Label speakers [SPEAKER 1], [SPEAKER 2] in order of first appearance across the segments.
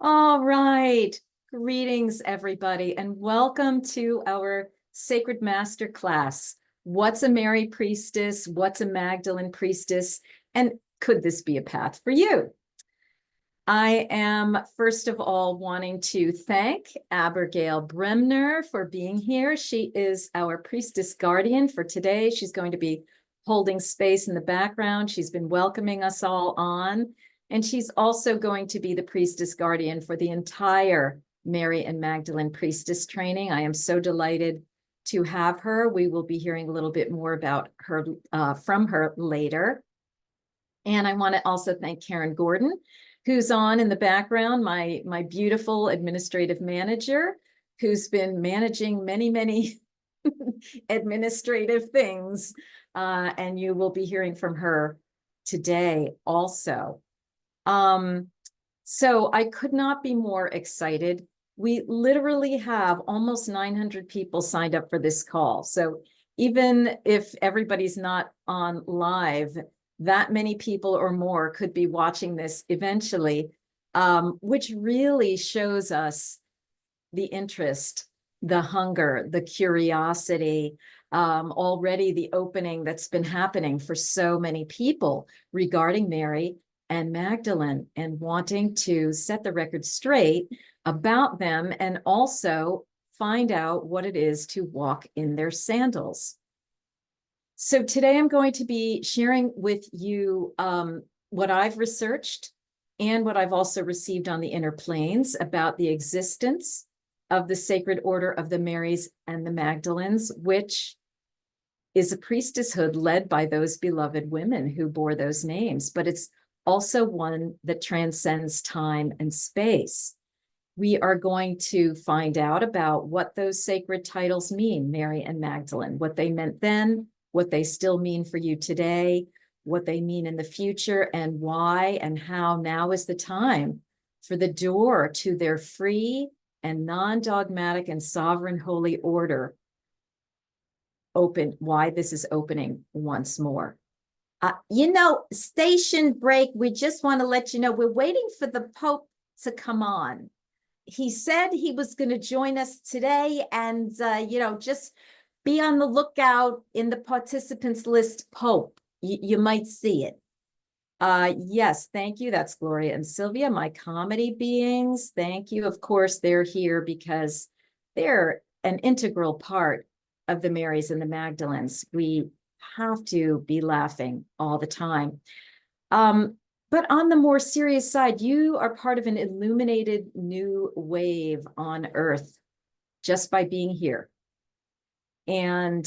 [SPEAKER 1] All right. Greetings, everybody, and welcome to our sacred masterclass. What's a Mary priestess? What's a Magdalene priestess? And could this be a path for you? I am, first of all, wanting to thank Abigail Bremner for being here. She is our priestess guardian for today. She's going to be holding space in the background. She's been welcoming us all on. And she's also going to be the priestess guardian for the entire Mary and Magdalene priestess training. I am so delighted to have her. We will be hearing a little bit more about her from her later. And I want to also thank Karen Gordon, who's on in the background, my beautiful administrative manager, who's been managing many administrative things. And you will be hearing from her today also. So I could not be more excited. We literally have almost 900 people signed up for this call. So even if everybody's not on live, that many people or more could be watching this eventually, which really shows us the interest, the hunger, the curiosity, already the opening that's been happening for so many people regarding Mary and Magdalene and wanting to set the record straight about them and also find out what it is to walk in their sandals. So today I'm going to be sharing with you what I've researched and what I've also received on the inner planes about the existence of the Sacred Order of the Marys and the Magdalenes, which is a priestesshood led by those beloved women who bore those names, but it's also one that transcends time and space. We are going to find out about what those sacred titles mean, Mary and Magdalene, what they meant then, what they still mean for you today, what they mean in the future, and why and how now is the time for the door to their free and non-dogmatic and sovereign holy order open, why this is opening once more. Station break, we just want to let you know, we're waiting for the Pope to come on. He said he was going to join us today and, just be on the lookout in the participants list, Pope. You might see it. Yes, thank you. That's Gloria and Sylvia, my comedy beings. Thank you. Of course, they're here because they're an integral part of the Marys and the Magdalenes. We have to be laughing all the time. But on the more serious side, you are part of an illuminated new wave on Earth just by being here. And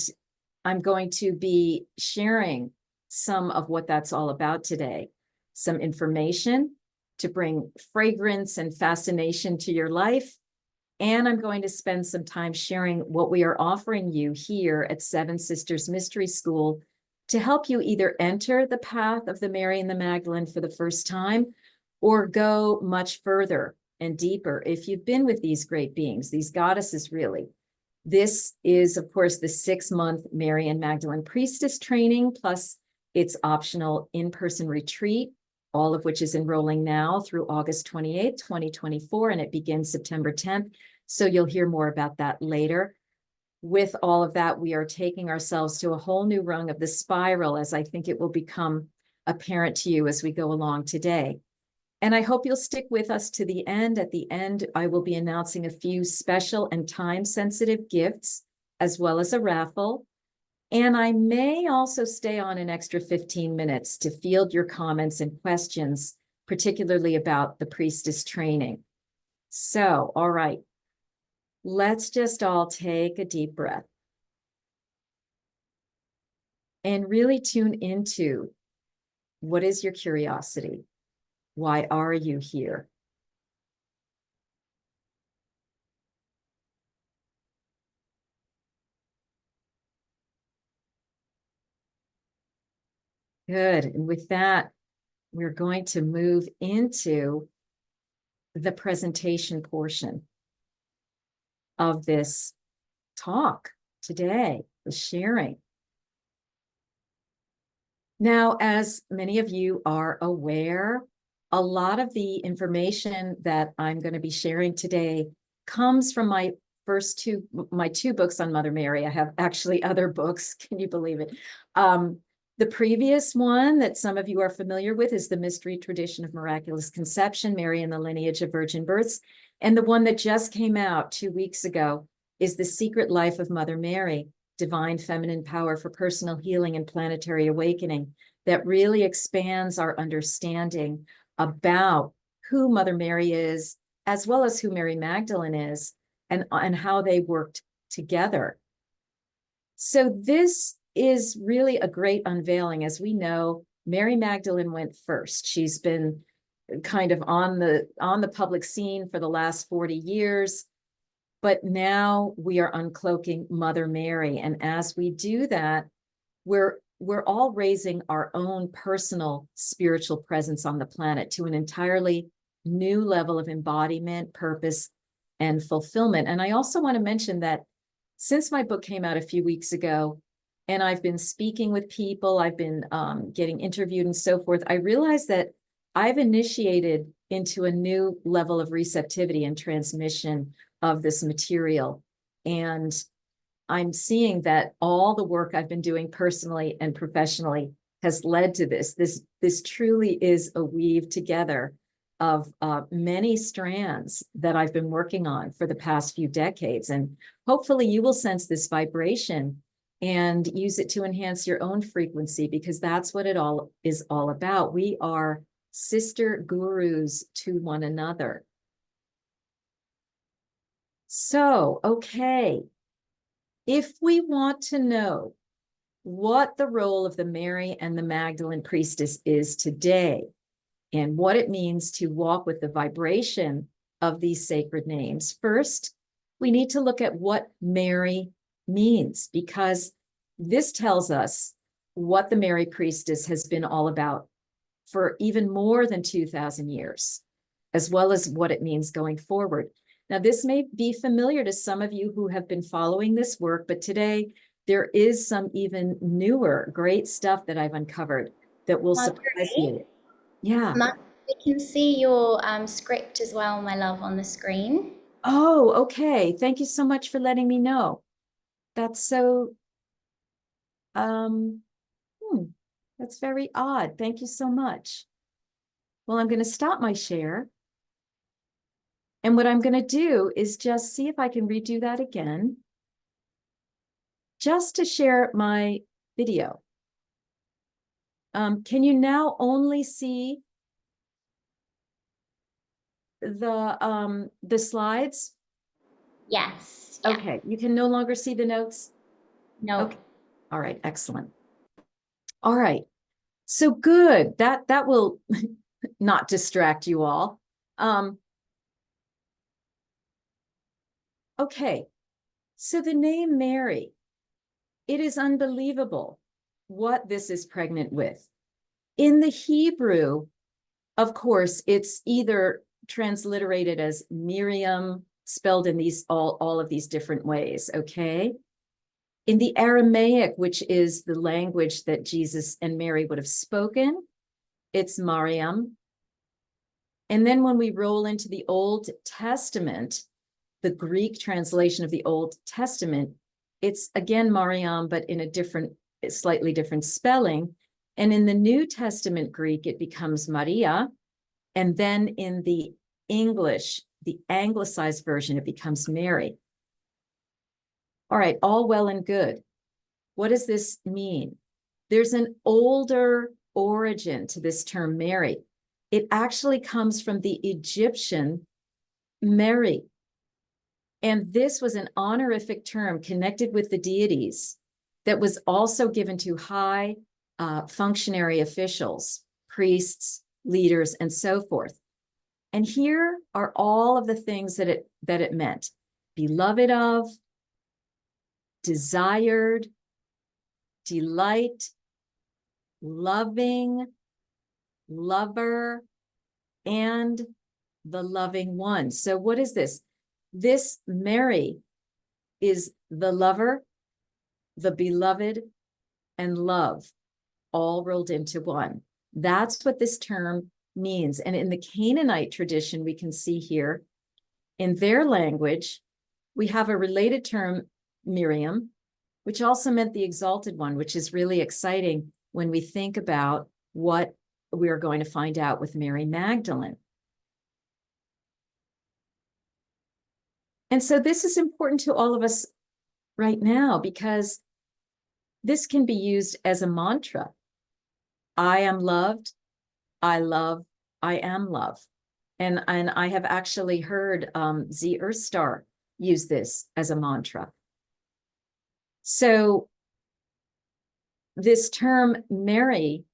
[SPEAKER 1] I'm going to be sharing some of what that's all about today. Some information to bring fragrance and fascination to your life. And I'm going to spend some time sharing what we are offering you here at Seven Sisters Mystery School to help you either enter the path of the Mary and the Magdalene for the first time or go much further and deeper if you've been with these great beings, these goddesses really. This is, of course, the 6-month Mary and Magdalene priestess training, plus its optional in-person retreat, all of which is enrolling now through August 28th, 2024, and it begins September 10th. So you'll hear more about that later. With all of that, we are taking ourselves to a whole new rung of the spiral, as I think it will become apparent to you as we go along today. And I hope you'll stick with us to the end. At the end, I will be announcing a few special and time-sensitive gifts, as well as a raffle. And I may also stay on an extra 15 minutes to field your comments and questions, particularly about the priestess training. So, all right, let's just all take a deep breath and really tune into what is your curiosity? Why are you here? Good. And with that, we're going to move into the presentation portion of this talk today, the sharing. Now, as many of you are aware, a lot of the information that I'm going to be sharing today comes from my two books on Mother Mary. I have actually other books. Can you believe it? The previous one that some of you are familiar with is The Mystery Tradition of Miraculous Conception, Mary and the Lineage of Virgin Births. And the one that just came out 2 weeks ago is The Secret Life of Mother Mary, Divine Feminine Power for Personal Healing and Planetary Awakening, that really expands our understanding about who Mother Mary is, as well as who Mary Magdalene is, and how they worked together. So this is really a great unveiling. As we know, Mary Magdalene went first. She's been kind of on the public scene for the last 40 years, but now we are uncloaking Mother Mary. And as we do that, we're all raising our own personal spiritual presence on the planet to an entirely new level of embodiment, purpose, and fulfillment. And I also want to mention that since my book came out a few weeks ago, and I've been speaking with people, I've been getting interviewed and so forth, I realized that I've initiated into a new level of receptivity and transmission of this material. And I'm seeing that all the work I've been doing personally and professionally has led to this. This truly is a weave together of many strands that I've been working on for the past few decades. And hopefully you will sense this vibration and use it to enhance your own frequency, because that's what it all is all about. We are sister gurus to one another. So, okay. If we want to know what the role of the Mary and the Magdalene priestess is today, and what it means to walk with the vibration of these sacred names, first, we need to look at what Mary means, because this tells us what the Mary priestess has been all about for even more than 2,000 years, as well as what it means going forward. Now, this may be familiar to some of you who have been following this work, but today there is some even newer great stuff that I've uncovered that will surprise you. Yeah.
[SPEAKER 2] We can see your script as well, my love, on the screen.
[SPEAKER 1] Oh, okay. Thank you so much for letting me know. That's so, um, that's very odd. Thank you so much. Well, I'm going to stop my share. And what I'm going to do is just see if I can redo that again, just to share my video. Can you now only see the slides?
[SPEAKER 2] Yes.
[SPEAKER 1] Yeah. Okay, you can no longer see the notes?
[SPEAKER 2] No.
[SPEAKER 1] Okay. All right, excellent. All right. So good. That will not distract you all. Okay. So the name Mary, it is unbelievable what this is pregnant with. In the Hebrew, of course, it's either transliterated as Miriam, spelled in these all of these different ways, okay? In the Aramaic, which is the language that Jesus and Mary would have spoken, it's Mariam. And then when we roll into the Old Testament, the Greek translation of the Old Testament, it's again Mariam, but in a slightly different spelling. And in the New Testament Greek, it becomes Maria. And then in the English, the anglicized version, it becomes Mary. All right, all well and good. What does this mean? There's an older origin to this term Mary. It actually comes from the Egyptian Mary. And this was an honorific term connected with the deities that was also given to high functionary officials, priests, leaders, and so forth. And here are all of the things that it meant: beloved of, desired, delight, loving, lover, and the loving one. So what is this? This Mary is the lover, the beloved, and love all rolled into one. That's what this term means. And in the Canaanite tradition, we can see here, in their language, we have a related term, Miriam, which also meant the exalted one, which is really exciting when we think about what we are going to find out with Mary Magdalene. And so this is important to all of us right now, because this can be used as a mantra. I am loved, I love, I am love. And I have actually heard Z Earthstar use this as a mantra. So this term Mary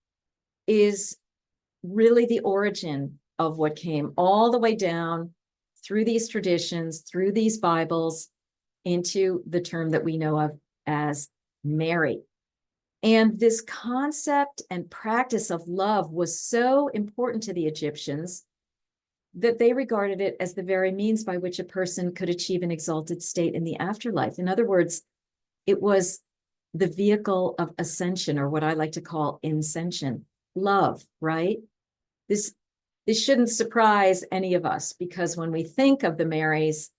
[SPEAKER 1] is really the origin of what came all the way down through these traditions, through these Bibles, into the term that we know of as Mary. And this concept and practice of love was so important to the Egyptians that they regarded it as the very means by which a person could achieve an exalted state in the afterlife. In other words, it was the vehicle of ascension, or what I like to call ascension, love, right? This shouldn't surprise any of us, because when we think of the Marys,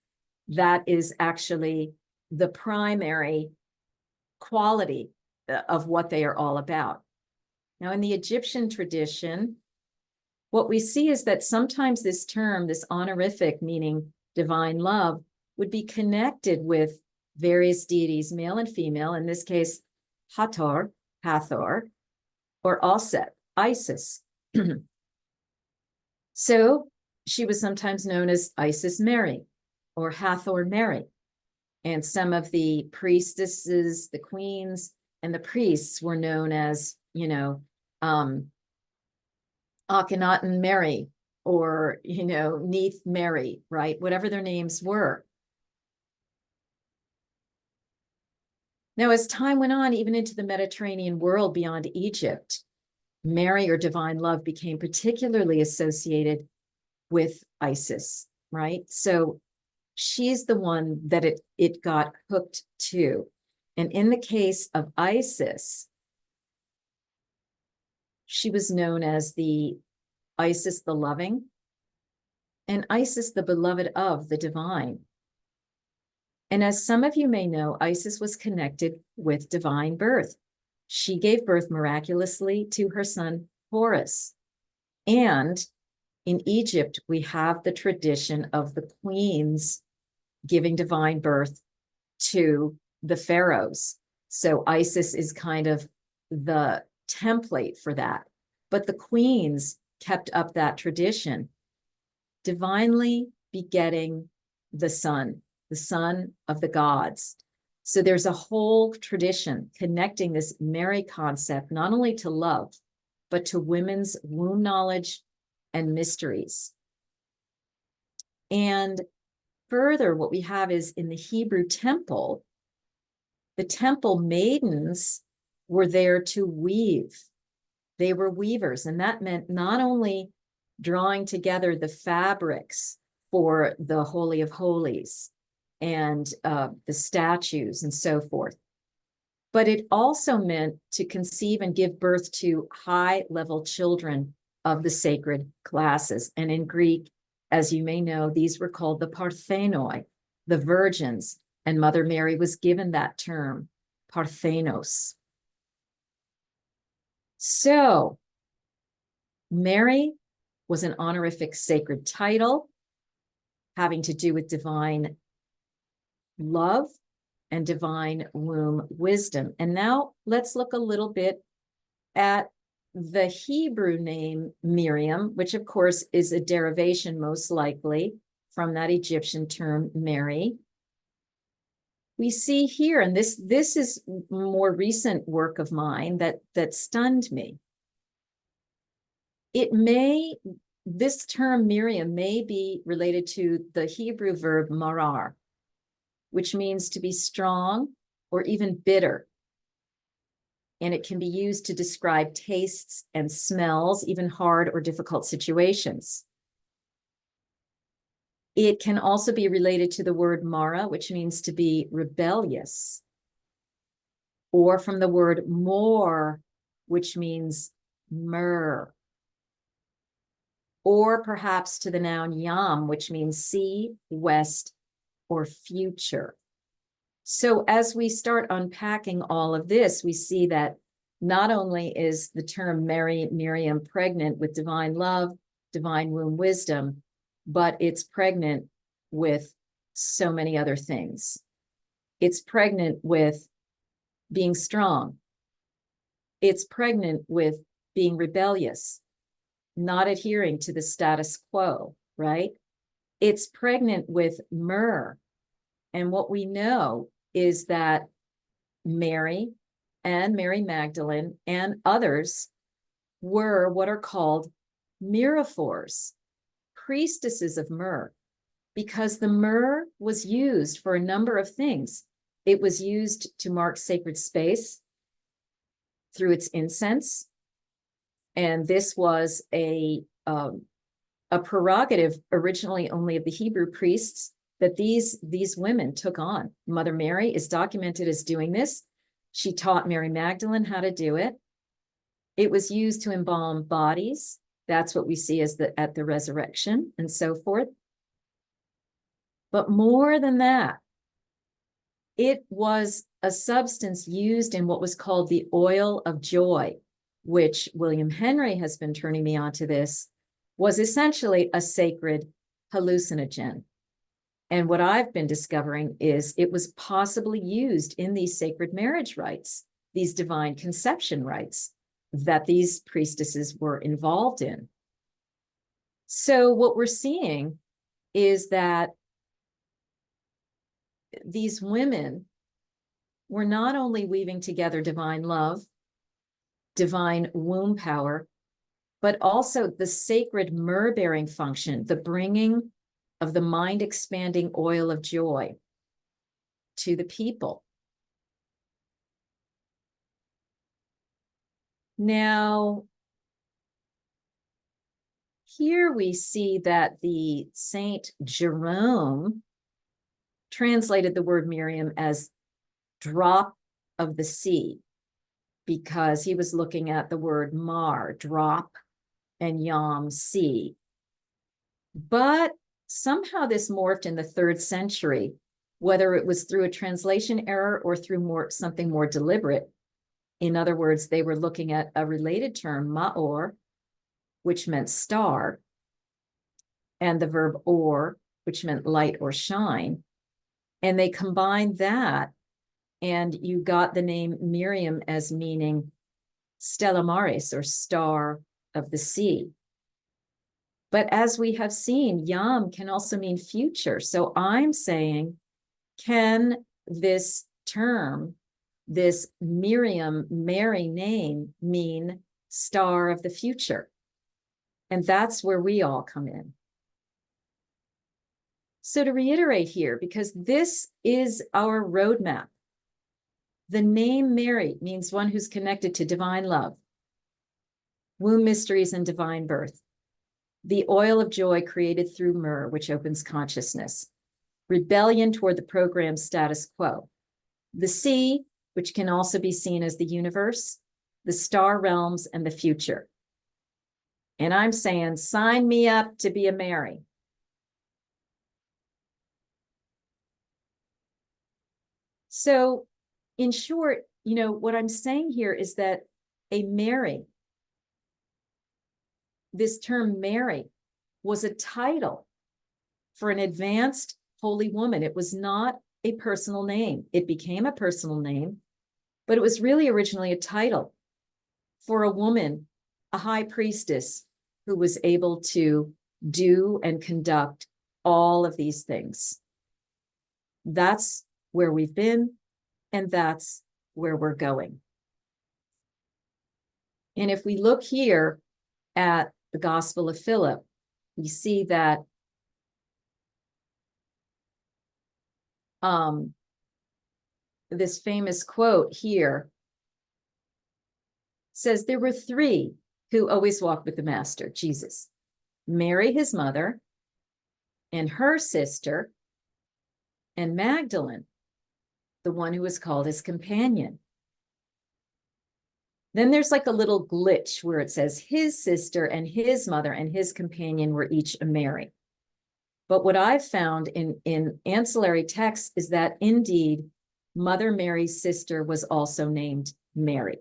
[SPEAKER 1] that is actually the primary quality of what they are all about. Now, in the Egyptian tradition, what we see is that sometimes this term, this honorific meaning divine love, would be connected with various deities, male and female, in this case, Hathor, or Alset, Isis. So she was sometimes known as Isis Mary or Hathor Mary. And some of the priestesses, the queens, and the priests were known as, Akhenaten Mary, or, Neith Mary, right? Whatever their names were. Now, as time went on, even into the Mediterranean world beyond Egypt, Mary, or divine love, became particularly associated with Isis, right? So she's the one that it got hooked to. And in the case of Isis, she was known as the Isis the loving, and Isis the beloved of the divine. And as some of you may know, Isis was connected with divine birth. She gave birth miraculously to her son Horus. And in Egypt, we have the tradition of the queens giving divine birth to the pharaohs. So Isis is kind of the template for that. But the queens kept up that tradition, divinely begetting the son of the gods. So there's a whole tradition connecting this Mary concept, not only to love, but to women's womb knowledge and mysteries. And further, what we have is in the Hebrew temple, the temple maidens were there to weave. They were weavers, and that meant not only drawing together the fabrics for the Holy of Holies and the statues and so forth, but it also meant to conceive and give birth to high-level children of the sacred classes. And in Greek, as you may know, these were called the parthenoi, the virgins, and Mother Mary was given that term, parthenos. So Mary was an honorific sacred title having to do with divine love and divine womb wisdom. And now let's look a little bit at the Hebrew name Miriam, which of course is a derivation most likely from that Egyptian term Mary. We see here, and this is more recent work of mine that stunned me. This term Miriam may be related to the Hebrew verb marar, which means to be strong or even bitter. And it can be used to describe tastes and smells, even hard or difficult situations. It can also be related to the word mara, which means to be rebellious, or from the word mor, which means myrrh. or perhaps to the noun yam, which means sea, west, or future. So as we start unpacking all of this, we see that not only is the term Mary Miriam pregnant with divine love, divine womb wisdom, but it's pregnant with so many other things. It's pregnant with being strong. It's pregnant with being rebellious, not adhering to the status quo, right? It's pregnant with myrrh. And what we know is that Mary and Mary Magdalene and others were what are called myrrhophores, priestesses of myrrh, because the myrrh was used for a number of things. It was used to mark sacred space through its incense. And this was a prerogative originally only of the Hebrew priests that these women took on. Mother Mary is documented as doing this. She taught Mary Magdalene how to do it. It was used to embalm bodies. That's what we see as at the resurrection and so forth. But more than that, it was a substance used in what was called the oil of joy, which William Henry has been turning me on to this, was essentially a sacred hallucinogen. And what I've been discovering is it was possibly used in these sacred marriage rites, these divine conception rites that these priestesses were involved in. So what we're seeing is that these women were not only weaving together divine love, divine womb power, but also the sacred myrrh-bearing function, the bringing of the mind-expanding oil of joy to the people. Now, here we see that the Saint Jerome translated the word Miriam as drop of the sea, because he was looking at the word mar, drop, and yam, sea. But somehow this morphed in the 3rd century, whether it was through a translation error or through something more deliberate. In other words, they were looking at a related term, ma'or, which meant star, and the verb or, which meant light or shine. And they combined that, and you got the name Miriam as meaning stella maris, or star of the sea. But as we have seen, yam can also mean future. So I'm saying, can this term, this Miriam, Mary name, mean star of the future? And that's where we all come in. So to reiterate here, because this is our roadmap, the name Mary means one who's connected to divine love, womb mysteries, and divine birth. The oil of joy created through myrrh, which opens consciousness. Rebellion toward the programmed status quo. The sea, which can also be seen as the universe, the star realms, and the future. And I'm saying, sign me up to be a Mary. So in short, what I'm saying here is that a Mary, this term Mary, was a title for an advanced holy woman. It was not a personal name. It became a personal name, but it was really originally a title for a woman, a high priestess, who was able to do and conduct all of these things. That's where we've been, and that's where we're going. And if we look here at the Gospel of Philip, we see that this famous quote here says, there were 3 who always walked with the Master, Jesus: Mary, his mother, and her sister, and Magdalene, the one who was called his companion. Then there's like a little glitch where it says his sister and his mother and his companion were each a Mary. But what I've found in ancillary texts is that indeed Mother Mary's sister was also named Mary.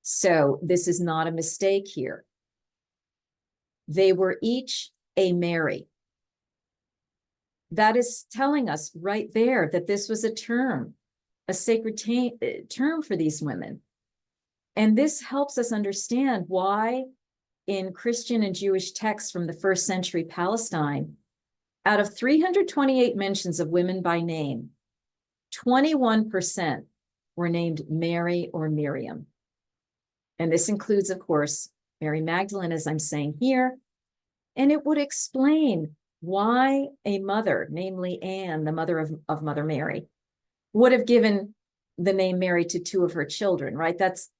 [SPEAKER 1] So this is not a mistake here. They were each a Mary. That is telling us right there that this was a term, a sacred term for these women. And this helps us understand why in Christian and Jewish texts from the first century Palestine, out of 328 mentions of women by name, 21% were named Mary or Miriam. And this includes, of course, Mary Magdalene, as I'm saying here. And it would explain why a mother, namely Anne, the mother of Mother Mary, would have given the name Mary to two of her children, right? That's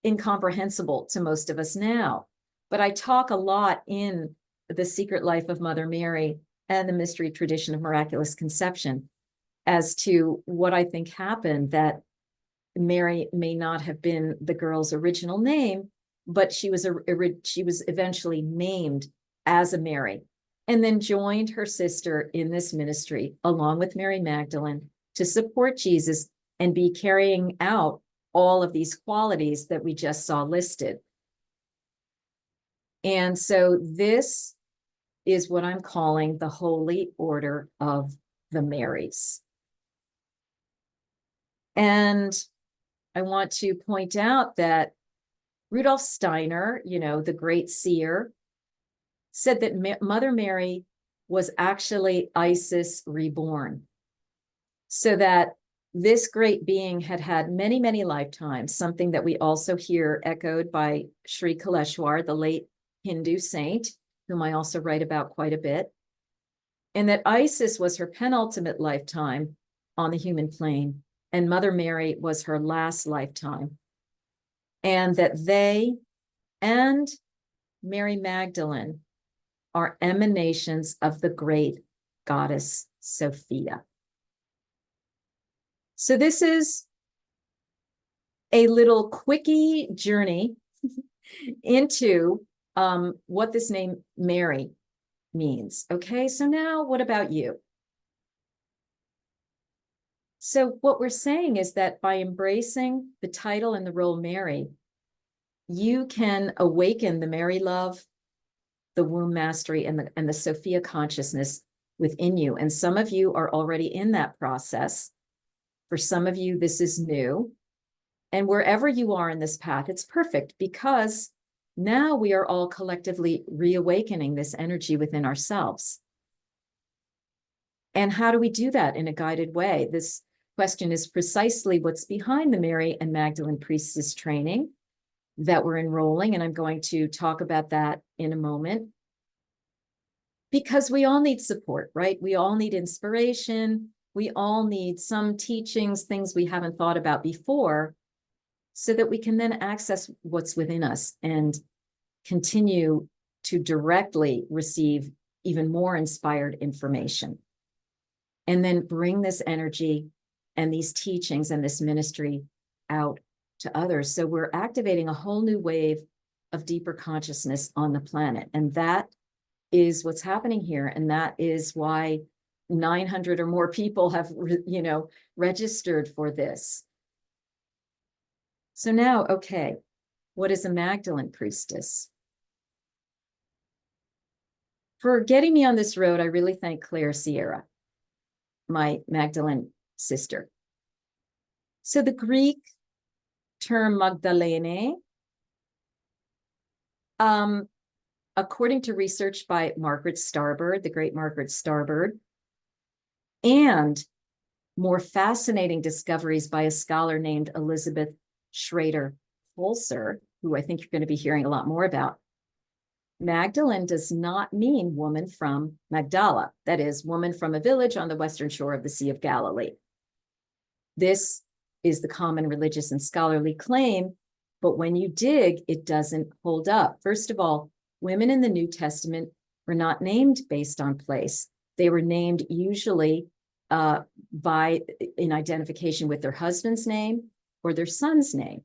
[SPEAKER 1] incomprehensible to most of us now. But I talk a lot in The Secret Life of Mother Mary and the Mystery Tradition of Miraculous Conception as to what I think happened, that Mary may not have been the girl's original name, but she was eventually named as a Mary, and then joined her sister in this ministry along with Mary Magdalene to support Jesus and be carrying out all of these qualities that we just saw listed. And so this is what I'm calling the Holy Order of the Marys. And I want to point out that Rudolf Steiner, the great seer, said that Mother Mary was actually Isis reborn. So that this great being had had many, many lifetimes, something that we also hear echoed by Sri Kaleshwar, the late Hindu saint, whom I also write about quite a bit, and that Isis was her penultimate lifetime on the human plane, and Mother Mary was her last lifetime, and that they and Mary Magdalene are emanations of the great goddess Sophia. So this is a little quickie journey into what this name Mary means. Okay, so now what about you? So what we're saying is that by embracing the title and the role Mary, you can awaken the Mary love, the womb mastery, and the Sophia consciousness within you. And some of you are already in that process. For some of you, this is new. And wherever you are in this path, it's perfect, because now we are all collectively reawakening this energy within ourselves. And how do we do that in a guided way? This question is precisely what's behind the Mary and Magdalene Priestess training that we're enrolling. And I'm going to talk about that in a moment. Because we all need support, right? We all need inspiration. We all need some teachings, things we haven't thought about before, so that we can then access what's within us and continue to directly receive even more inspired information. And then bring this energy and these teachings and this ministry out to others. So we're activating a whole new wave of deeper consciousness on the planet. And that is what's happening here. And that is why 900 or more people have, registered for this. So now, okay, what is a Magdalene priestess? For getting me on this road, I really thank Claire Sierra, my Magdalene sister. So the Greek term Magdalene, according to research by Margaret Starbird, the great Margaret Starbird, and more fascinating discoveries by a scholar named Elizabeth Schrader Holzer, who I think you're going to be hearing a lot more about, Magdalene does not mean woman from Magdala, that is, woman from a village on the western shore of the Sea of Galilee. This is the common religious and scholarly claim, but when you dig, it doesn't hold up. First of all, women in the New Testament were not named based on place. They were named usually in identification with their husband's name or their son's name.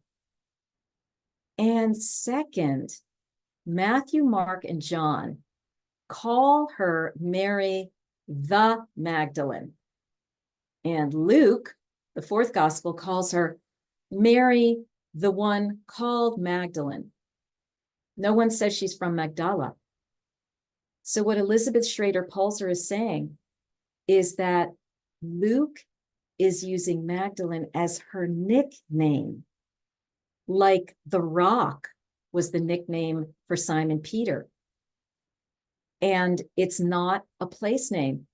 [SPEAKER 1] And second, Matthew, Mark, and John call her Mary the Magdalene. And Luke, the fourth gospel, calls her Mary, the one called Magdalene. No one says she's from Magdala. So what Elizabeth Schrader-Pulser is saying is that Luke is using Magdalene as her nickname, like the Rock was the nickname for Simon Peter. And it's not a place name.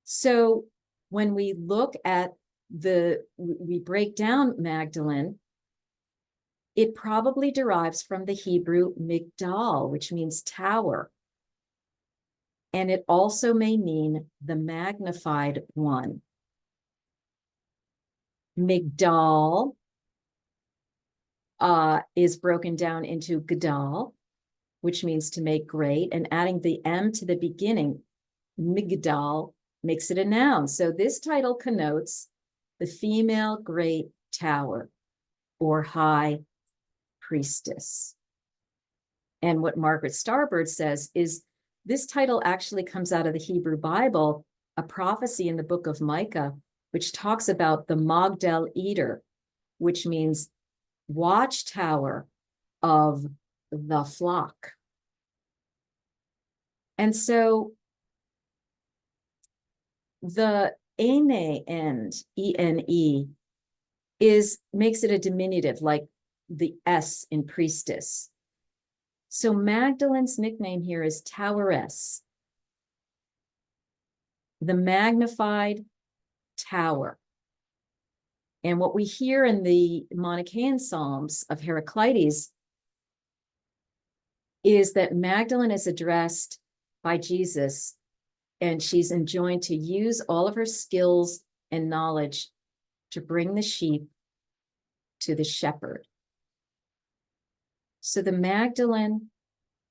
[SPEAKER 1] So when we look at we break down Magdalene, it probably derives from the Hebrew migdal, which means tower. And it also may mean the magnified one. Migdal is broken down into gadal, which means to make great, and adding the M to the beginning, migdal, makes it a noun. So this title connotes the female great tower or high priestess. And what Margaret Starbird says is this title actually comes out of the Hebrew Bible, a prophecy in the book of Micah, which talks about the Magdal Eder, which means watchtower of the flock. And so the ene end, E-N-E, makes it a diminutive, like the S in priestess. So Magdalene's nickname here is Toweress, the magnified tower. And what we hear in the Manichaean Psalms of Heraclitus is that Magdalene is addressed by Jesus, and she's enjoined to use all of her skills and knowledge to bring the sheep to the shepherd. So the Magdalene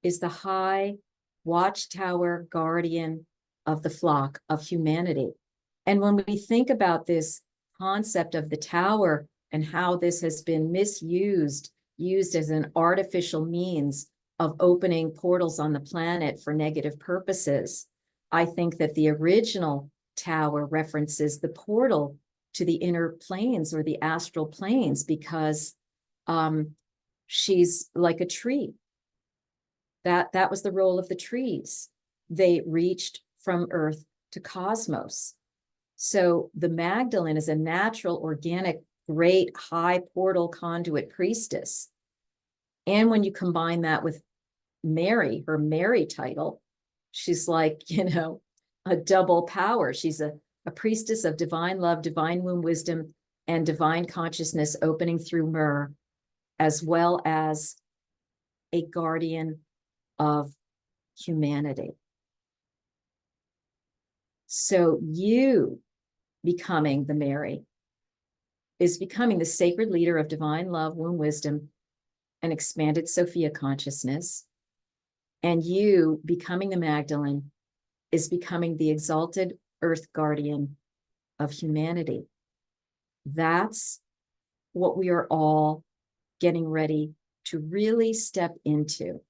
[SPEAKER 1] is the high watchtower guardian of the flock of humanity. And when we think about this concept of the tower and how this has been misused, used as an artificial means of opening portals on the planet for negative purposes, I think that the original tower references the portal to the inner planes or the astral planes, because she's like a tree. That was the role of the trees. They reached from earth to cosmos. So the Magdalene is a natural, organic, great high portal conduit priestess. And when you combine that with Mary, her Mary title, she's like, a double power. She's a priestess of divine love, divine womb wisdom, and divine consciousness opening through myrrh, as well as a guardian of humanity. So you becoming the Mary is becoming the sacred leader of divine love, womb wisdom, and expanded Sophia consciousness. And you becoming the Magdalene is becoming the exalted earth guardian of humanity. That's what we are all getting ready to really step into.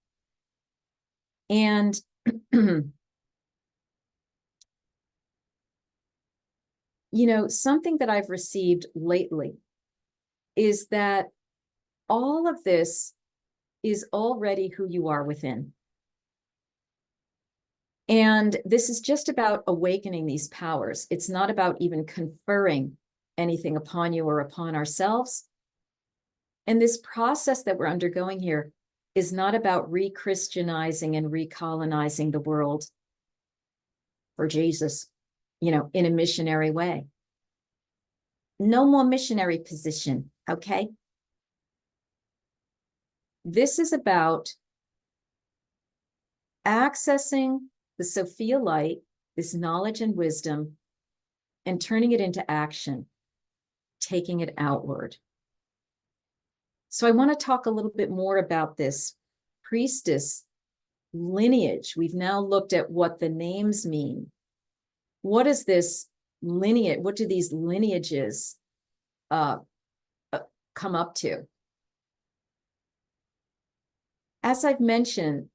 [SPEAKER 1] And something that I've received lately is that all of this is already who you are within. And this is just about awakening these powers. It's not about even conferring anything upon you or upon ourselves. And this process that we're undergoing here is not about re-Christianizing and recolonizing the world for Jesus, in a missionary way. No more missionary position, okay? This is about accessing the Sophia light, this knowledge and wisdom, and turning it into action, taking it outward. So I want to talk a little bit more about this priestess lineage. We've now looked at what the names mean. What is this lineage? What do these lineages come up to? as I've mentioned,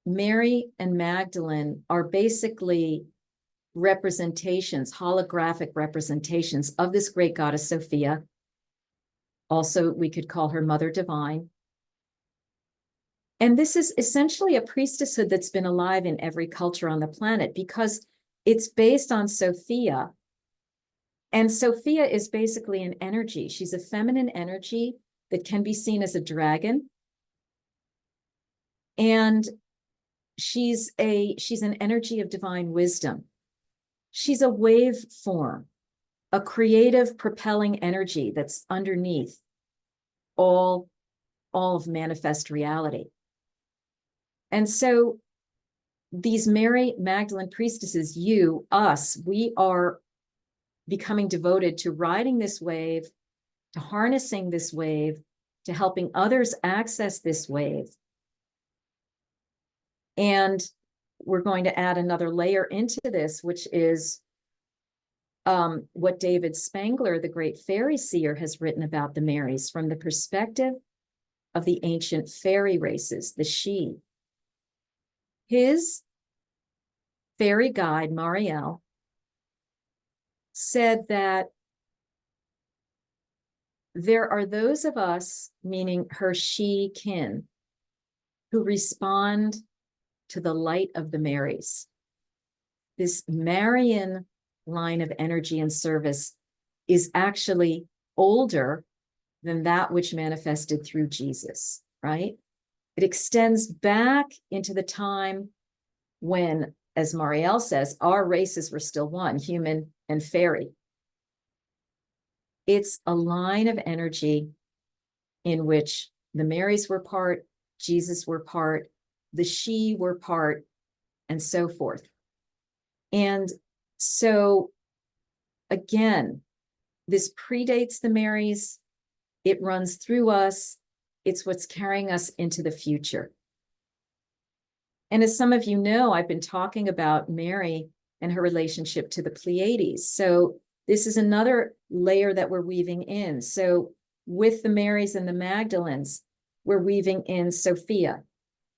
[SPEAKER 1] Mary and Magdalene are basically representations, holographic representations of this great goddess Sophia. Also, we could call her Mother Divine. And this is essentially a priestesshood that's been alive in every culture on the planet because it's based on Sophia. And Sophia is basically an energy. She's a feminine energy that can be seen as a dragon. And she's an energy of divine wisdom. She's a wave form, a creative propelling energy that's underneath all of manifest reality. And so these Mary Magdalene priestesses, you, us, we are becoming devoted to riding this wave, to harnessing this wave, to helping others access this wave. And we're going to add another layer into this, which is what David Spangler, the great fairy seer, has written about the Marys from the perspective of the ancient fairy races, the She. His fairy guide, Marielle, said that there are those of us, meaning her She kin, who respond to the light of the Marys. This Marian line of energy and service is actually older than that which manifested through Jesus, right? It extends back into the time when, as Marielle says, our races were still one, human and fairy. It's a line of energy in which the Marys were part, Jesus were part, the She were part, and so forth. And so, again, this predates the Marys. It runs through us. It's what's carrying us into the future. And as some of you know, I've been talking about Mary and her relationship to the Pleiades. So this is another layer that we're weaving in. So with the Marys and the Magdalenes, we're weaving in Sophia,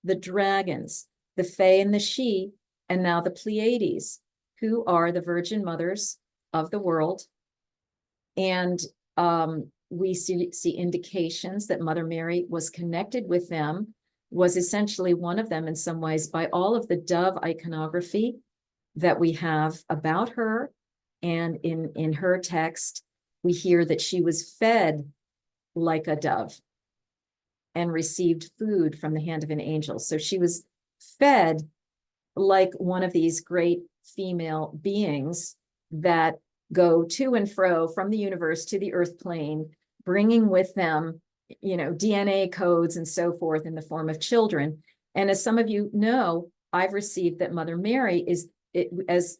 [SPEAKER 1] the dragons, the Fae and the She, and now the Pleiades, who are the virgin mothers of the world. And we see indications that Mother Mary was connected with them, was essentially one of them in some ways by all of the dove iconography that we have about her. And in her text, we hear that she was fed like a dove and received food from the hand of an angel. So she was fed like one of these great female beings that go to and fro from the universe to the earth plane, bringing with them, DNA codes and so forth in the form of children. And as some of you know, I've received that Mother Mary as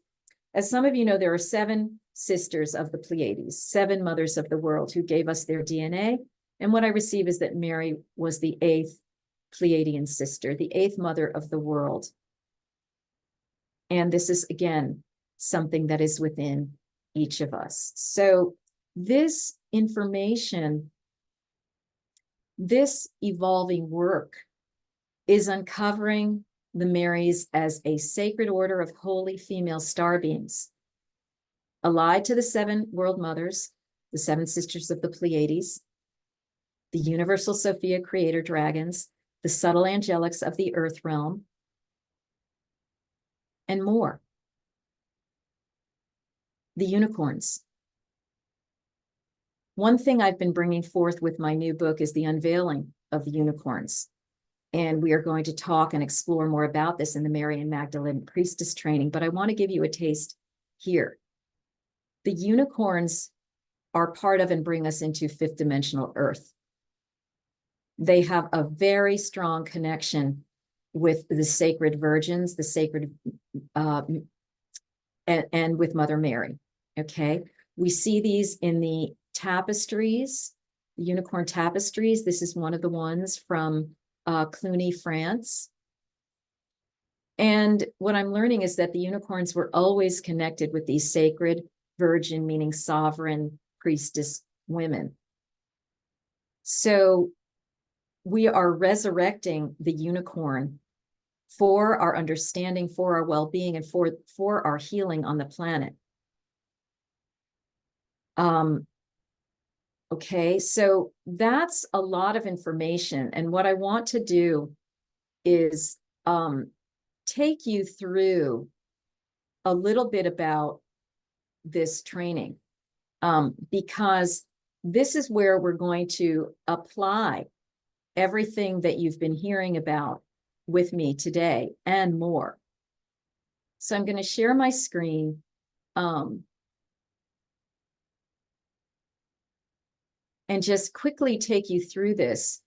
[SPEAKER 1] some of you know, there are 7 sisters of the Pleiades, 7 mothers of the world who gave us their DNA. And what I receive is that Mary was the 8th Pleiadian sister, the 8th mother of the world. And this is, again, something that is within each of us. So this information, this evolving work is uncovering the Marys as a sacred order of holy female star beings, allied to the 7 world mothers, the 7 sisters of the Pleiades, the universal Sophia creator dragons, the subtle angelics of the earth realm, and more. The unicorns. One thing I've been bringing forth with my new book is the unveiling of the unicorns. And we are going to talk and explore more about this in the Mary and Magdalene priestess training, but I want to give you a taste here. The unicorns are part of and bring us into 5th dimensional earth. They have a very strong connection with the sacred virgins, the sacred, and with Mother Mary, okay? We see these in the tapestries, the unicorn tapestries. This is one of the ones from Cluny, France. And what I'm learning is that the unicorns were always connected with these sacred virgin, meaning sovereign priestess women. So we are resurrecting the unicorn for our understanding, for our well-being, and for our healing on the planet. Okay, so that's a lot of information. And what I want to do is take you through a little bit about this training, because this is where we're going to apply everything that you've been hearing about with me today and more. So I'm going to share my screen. And just quickly take you through this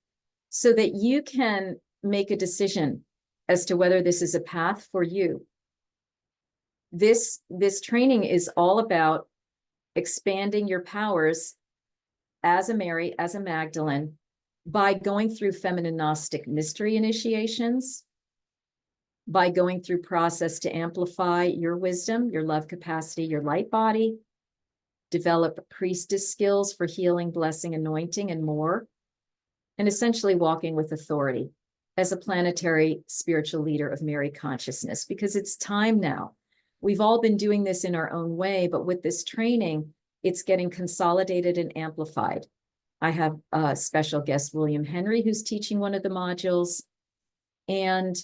[SPEAKER 1] so that you can make a decision as to whether this is a path for you. This training is all about expanding your powers as a Mary, as a Magdalene, by going through feminine Gnostic mystery initiations, by going through process to amplify your wisdom, your love capacity, your light body, develop priestess skills for healing, blessing, anointing, and more, and essentially walking with authority as a planetary spiritual leader of Mary consciousness, because it's time now. We've all been doing this in our own way, but with this training, it's getting consolidated and amplified. I have a special guest, William Henry, who's teaching one of the modules. And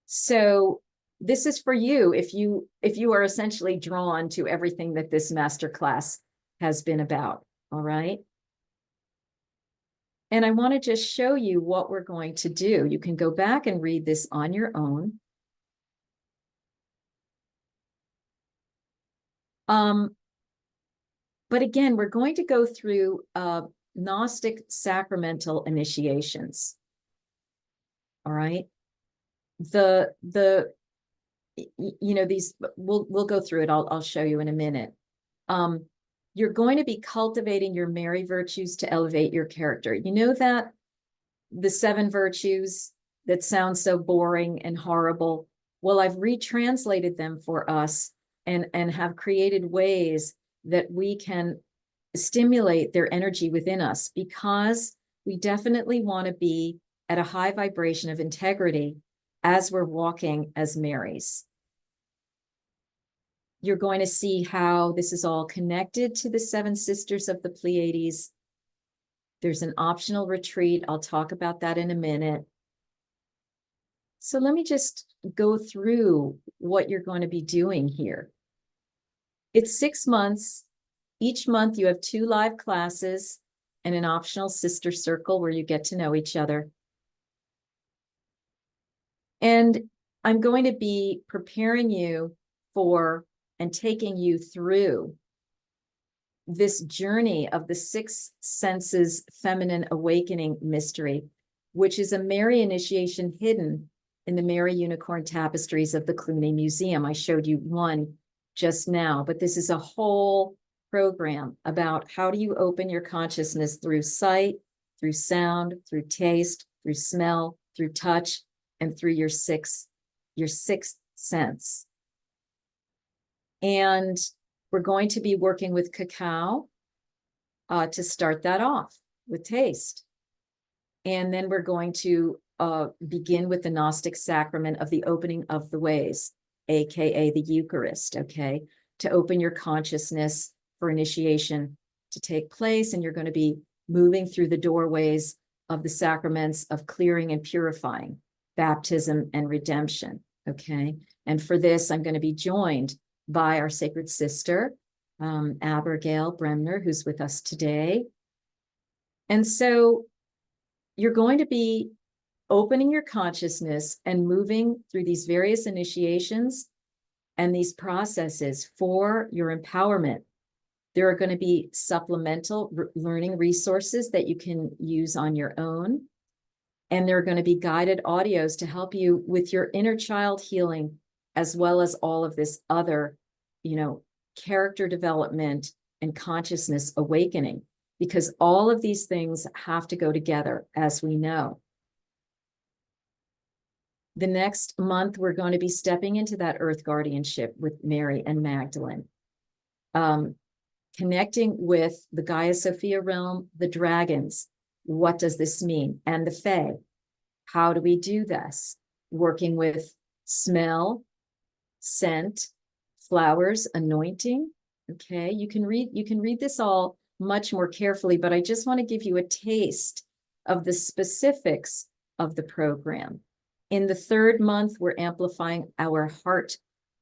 [SPEAKER 1] so this is for you if you are essentially drawn to everything that this masterclass has been about. All right. And I want to just show you what we're going to do. You can go back and read this on your own. But again, we're going to go through Gnostic sacramental initiations. All right. These we'll go through it. I'll show you in a minute. You're going to be cultivating your Mary virtues to elevate your character. You know that the 7 virtues that sound so boring and horrible. Well, I've retranslated them for us and have created ways that we can stimulate their energy within us, because we definitely want to be at a high vibration of integrity as we're walking as Marys. You're going to see how this is all connected to the 7 sisters of the Pleiades. There's an optional retreat. I'll talk about that in a minute. So let me just go through what you're going to be doing here. It's 6 months. Each month you have 2 live classes and an optional sister circle where you get to know each other. And I'm going to be preparing you for and taking you through this journey of the 6 senses feminine awakening mystery, which is a Mary initiation hidden in the Mary Unicorn tapestries of the Cluny Museum. I showed you one just now, but this is a whole program about how do you open your consciousness through sight, through sound, through taste, through smell, through touch, and through your sixth sense. And we're going to be working with cacao to start that off with taste. And then we're going to begin with the Gnostic sacrament of the opening of the ways, aka the Eucharist, okay, to open your consciousness for initiation to take place. And you're going to be moving through the doorways of the sacraments of clearing and purifying, baptism and redemption, okay? And for this, I'm going to be joined by our sacred sister, Abigail Bremner, who's with us today. And so you're going to be opening your consciousness and moving through these various initiations and these processes for your empowerment. There are going to be supplemental learning resources that you can use on your own. And there are going to be guided audios to help you with your inner child healing, as well as all of this other, character development and consciousness awakening, because all of these things have to go together, as we know. The next month, we're going to be stepping into that earth guardianship with Mary and Magdalene, connecting with the Gaia Sophia realm, the dragons, What does this mean? And the Fae. How do we do this? Working with smell, scent, flowers, anointing. Okay, you can read this all much more carefully, but I just want to give you a taste of the specifics of the program. In the third month, we're amplifying our heart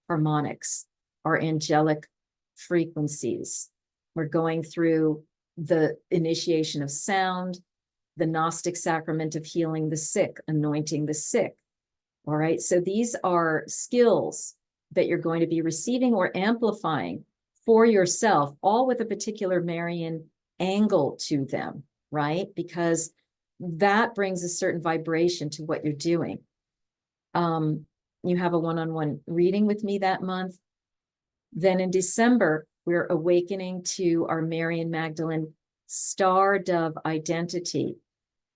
[SPEAKER 1] harmonics, our angelic frequencies. We're going through the initiation of sound, the Gnostic sacrament of healing the sick, anointing the sick. All right, so these are skills that you're going to be receiving or amplifying for yourself, all with a particular Marian angle to them, right? Because that brings a certain vibration to what you're doing. You have a one-on-one reading with me that month. Then in December, we're awakening to our Marian Magdalene star dove identity,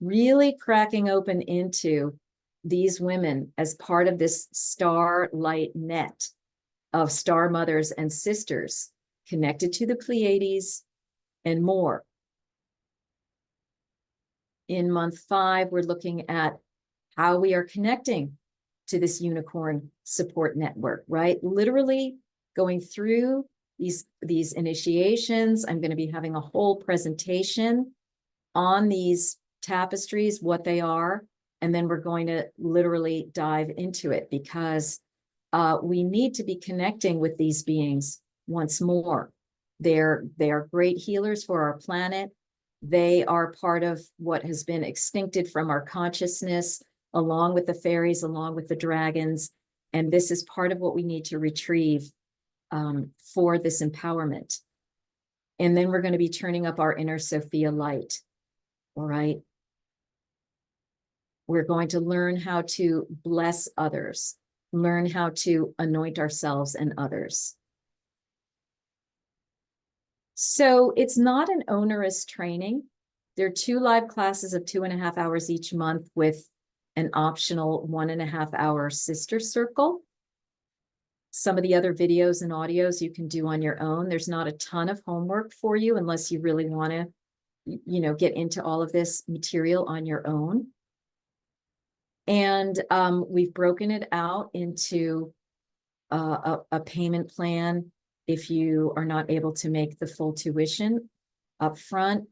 [SPEAKER 1] really cracking open into these women as part of this starlight net of star mothers and sisters connected to the Pleiades and more. In month 5, we're looking at how we are connecting to this unicorn support network, right? Literally going through these initiations. I'm going to be having a whole presentation on these tapestries, what they are, and then we're going to literally dive into it because we need to be connecting with these beings once more. They are great healers for our planet. They are part of what has been extincted from our consciousness, along with the fairies, along with the dragons. And this is part of what we need to retrieve for this empowerment. And then we're going to be turning up our inner Sophia light. All right. We're going to learn how to bless others, learn how to anoint ourselves and others. So it's not an onerous training. There are 2 live classes of 2.5 hours each month with an optional 1.5 hour sister circle. Some of the other videos and audios you can do on your own. There's not a ton of homework for you unless you really want to, get into all of this material on your own. And we've broken it out into a payment plan if you are not able to make the full tuition up front.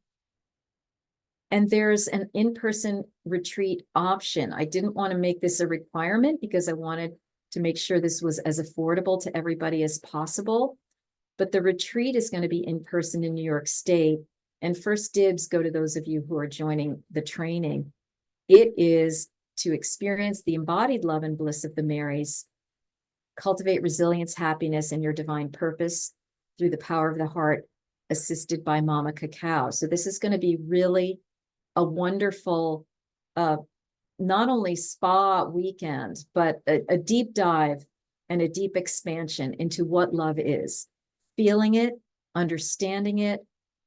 [SPEAKER 1] And there's an in-person retreat option. I didn't want to make this a requirement because I wanted to make sure this was as affordable to everybody as possible. But the retreat is going to be in person in New York State. And first dibs go to those of you who are joining the training. It is to experience the embodied love and bliss of the Marys, cultivate resilience, happiness, and your divine purpose through the power of the heart, assisted by Mama Cacao. So this is going to be really a wonderful, not only spa weekend, but a deep dive and a deep expansion into what love is, feeling it, understanding it,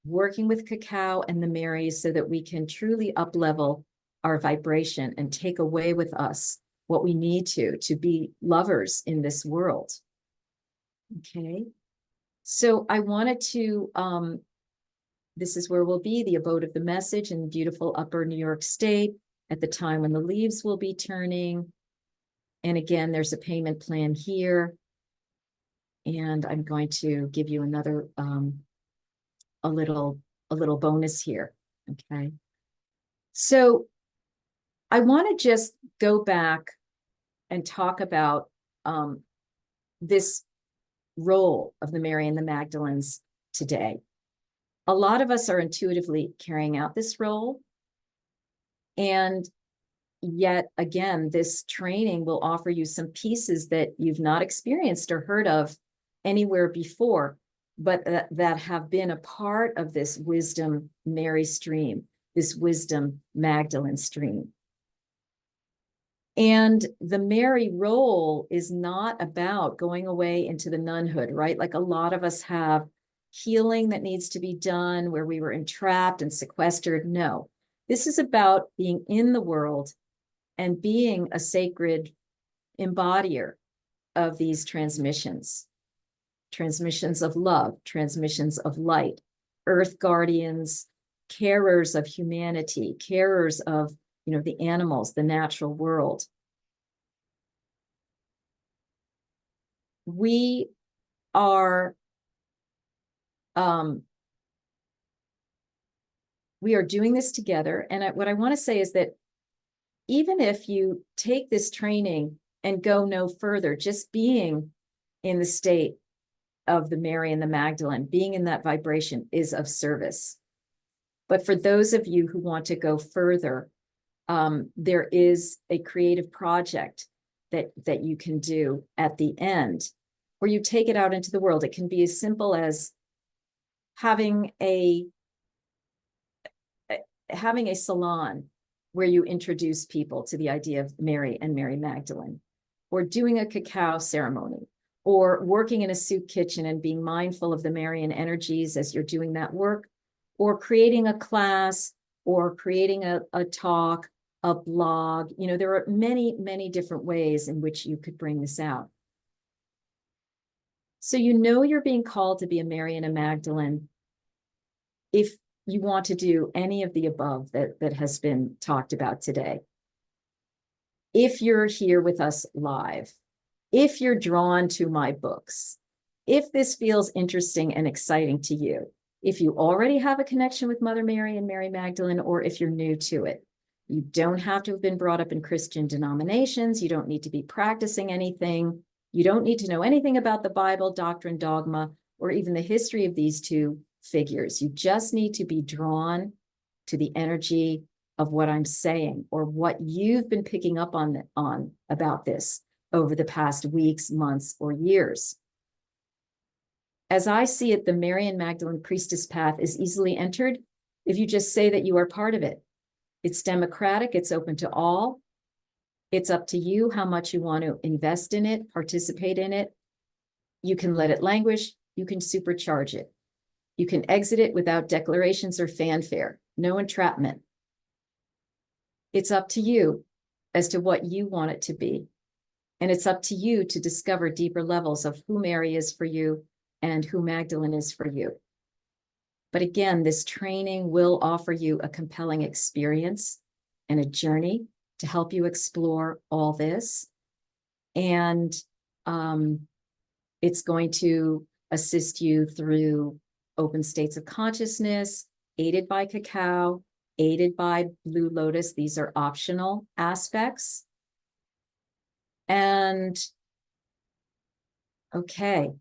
[SPEAKER 1] working with Cacao and the Marys so that we can truly up-level our vibration and take away with us what we need to be lovers in this world. Okay. So I wanted to, this is where we'll be, the abode of the message in beautiful upper New York State at the time when the leaves will be turning. And again, there's a payment plan here. And I'm going to give you another, a little bonus here. Okay. So I want to just go back and talk about this role of the Mary and the Magdalenes today. A lot of us are intuitively carrying out this role. And yet, again, this training will offer you some pieces that you've not experienced or heard of anywhere before, but that have been a part of this wisdom Mary stream, this wisdom Magdalene stream. And the Mary role is not about going away into the nunhood, right? Like a lot of us have healing that needs to be done where we were entrapped and sequestered. No, this is about being in the world and being a sacred embodier of these transmissions of love, transmissions of light, earth guardians, carers of humanity, carers of, the animals, the natural world. We are doing this together. And what I want to say is that even if you take this training and go no further, just being in the state of the Mary and the Magdalene, being in that vibration is of service. But for those of you who want to go further, there is a creative project that you can do at the end, where you take it out into the world. It can be as simple as having a salon where you introduce people to the idea of Mary and Mary Magdalene, or doing a cacao ceremony, or working in a soup kitchen and being mindful of the Marian energies as you're doing that work, or creating a class, or creating a talk, a blog. There are many, many different ways in which you could bring this out. So you're being called to be a Mary and a Magdalene if you want to do any of the above that has been talked about today. If you're here with us live, if you're drawn to my books, if this feels interesting and exciting to you, if you already have a connection with Mother Mary and Mary Magdalene, or if you're new to it, you don't have to have been brought up in Christian denominations. You don't need to be practicing anything. You don't need to know anything about the Bible, doctrine, dogma, or even the history of these two figures. You just need to be drawn to the energy of what I'm saying, or what you've been picking up on about this over the past weeks, months, or years. As I see it, the Mary and Magdalene priestess path is easily entered if you just say that you are part of it. It's democratic, it's open to all. It's up to you how much you want to invest in it, participate in it. You can let it languish, you can supercharge it. You can exit it without declarations or fanfare, no entrapment. It's up to you as to what you want it to be. And it's up to you to discover deeper levels of who Mary is for you and who Magdalene is for you. But again, this training will offer you a compelling experience and a journey to help you explore all this. And it's going to assist you through open states of consciousness, aided by cacao, aided by Blue Lotus. These are optional aspects. And okay,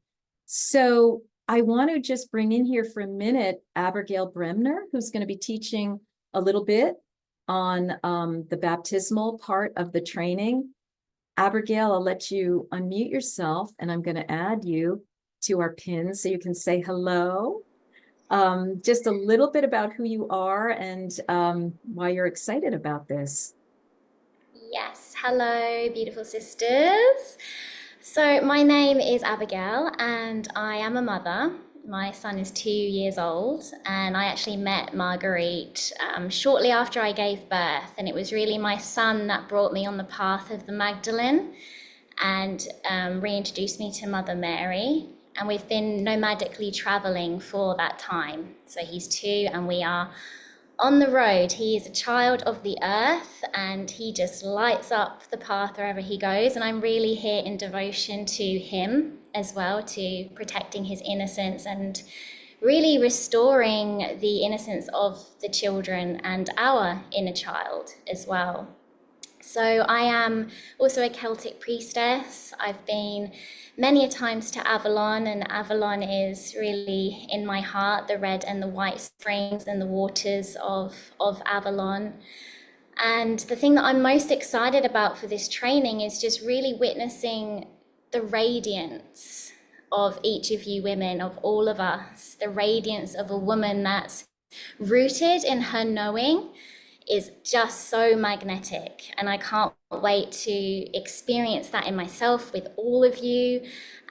[SPEAKER 1] so I want to just bring in here for a minute Abigail Bremner, who's going to be teaching a little bit on the baptismal part of the training. Abigail, I'll let you unmute yourself, and I'm going to add you to our pin so you can say hello. Just a little bit about who you are and why you're excited about this.
[SPEAKER 2] Yes, hello, beautiful sisters. So my name is Abigail and I am a mother. My son is 2 years old, and I actually met Marguerite shortly after I gave birth, and it was really my son that brought me on the path of the Magdalene and reintroduced me to Mother Mary. And we've been nomadically traveling for that time. So he's 2 and we are on the road. He is a child of the earth and he just lights up the path wherever he goes. And I'm really here in devotion to him as well, to protecting his innocence and really restoring the innocence of the children and our inner child as well. So I am also a Celtic priestess. I've been many a times to Avalon, and Avalon is really in my heart, the red and the white springs and the waters of Avalon. And the thing that I'm most excited about for this training is just really witnessing the radiance of each of you women, of all of us, the radiance of a woman that's rooted in her knowing is just so magnetic, and I can't wait to experience that in myself with all of you,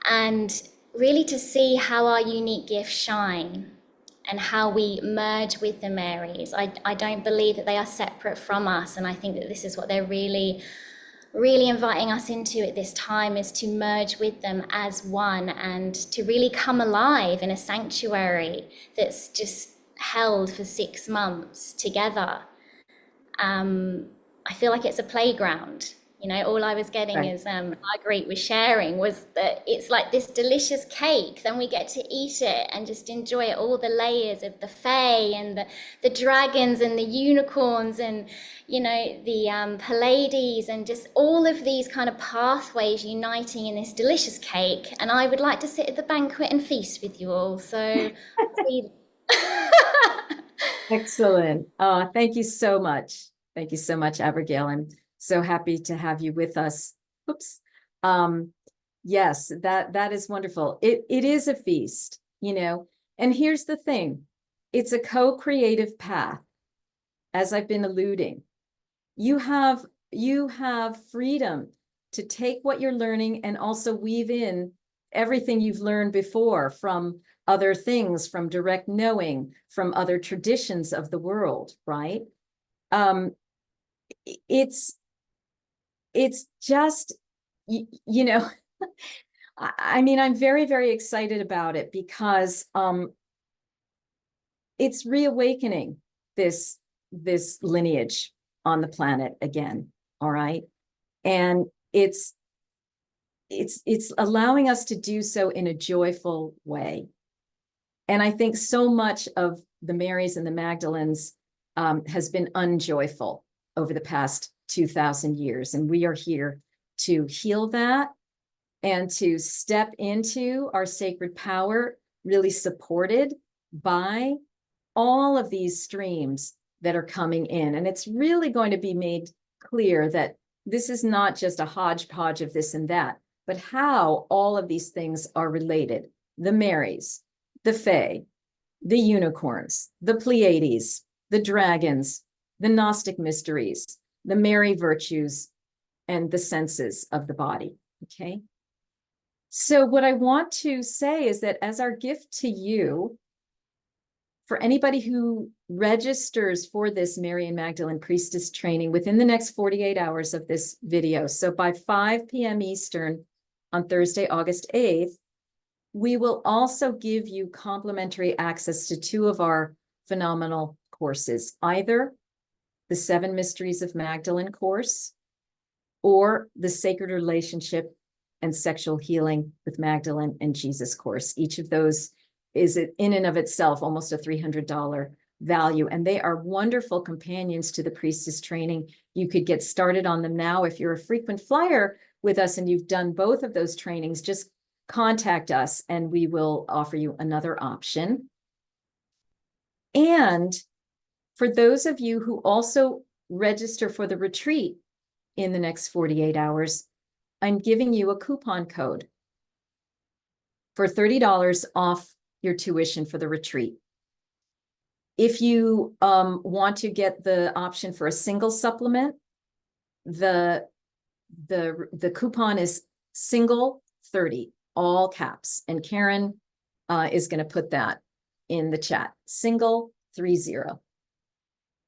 [SPEAKER 2] and really to see how our unique gifts shine and how we merge with the Marys. I don't believe that they are separate from us, and I think that this is what they're really inviting us into at this time, is to merge with them as one and to really come alive in a sanctuary that's just held for 6 months together, I feel like it's a playground. You know, all I was getting
[SPEAKER 1] Right.
[SPEAKER 2] as Marguerite was sharing was that it's like this delicious cake. Then we get to eat it and just enjoy it, all the layers of the fae and the dragons and the unicorns and, you know, the Pleiades and just all of these kind of pathways uniting in this delicious cake. And I would like to sit at the banquet and feast with you all. So, see.
[SPEAKER 1] Excellent. Thank you so much. Thank you so much, Abigail. I'm so happy to have you with us. Oops. Yes, that is wonderful. It is a feast, you know. And here's the thing. It's a co-creative path, as I've been alluding. You have freedom to take what you're learning and also weave in everything you've learned before from other things, from direct knowing, from other traditions of the world, right? Um, it's just, you know, I mean, I'm very, very excited about it because it's reawakening this lineage on the planet again, all right? And it's allowing us to do so in a joyful way. And I think so much of the Marys and the Magdalenes has been unjoyful over the past 2,000 years. And we are here to heal that and to step into our sacred power, really supported by all of these streams that are coming in. And it's really going to be made clear that this is not just a hodgepodge of this and that, but how all of these things are related. The Marys, the Fae, the unicorns, the Pleiades, the dragons, the Gnostic mysteries, the Mary virtues, and the senses of the body, okay? So what I want to say is that as our gift to you, for anybody who registers for this Mary and Magdalene Priestess training within the next 48 hours of this video, so by 5 p.m. Eastern on Thursday, August 8th, we will also give you complimentary access to 2 of our phenomenal courses, either the 7 Mysteries of Magdalene course or the Sacred Relationship and Sexual Healing with Magdalene and Jesus course. Each of those is in and of itself almost a $300 value. And they are wonderful companions to the Priestess training. You could get started on them now. If you're a frequent flyer with us and you've done both of those trainings, just contact us and we will offer you another option. And for those of you who also register for the retreat in the next 48 hours, I'm giving you a coupon code for $30 off your tuition for the retreat. If you want to get the option for a single supplement, the coupon is single 30, all caps. And Karen is going to put that in the chat, single 30.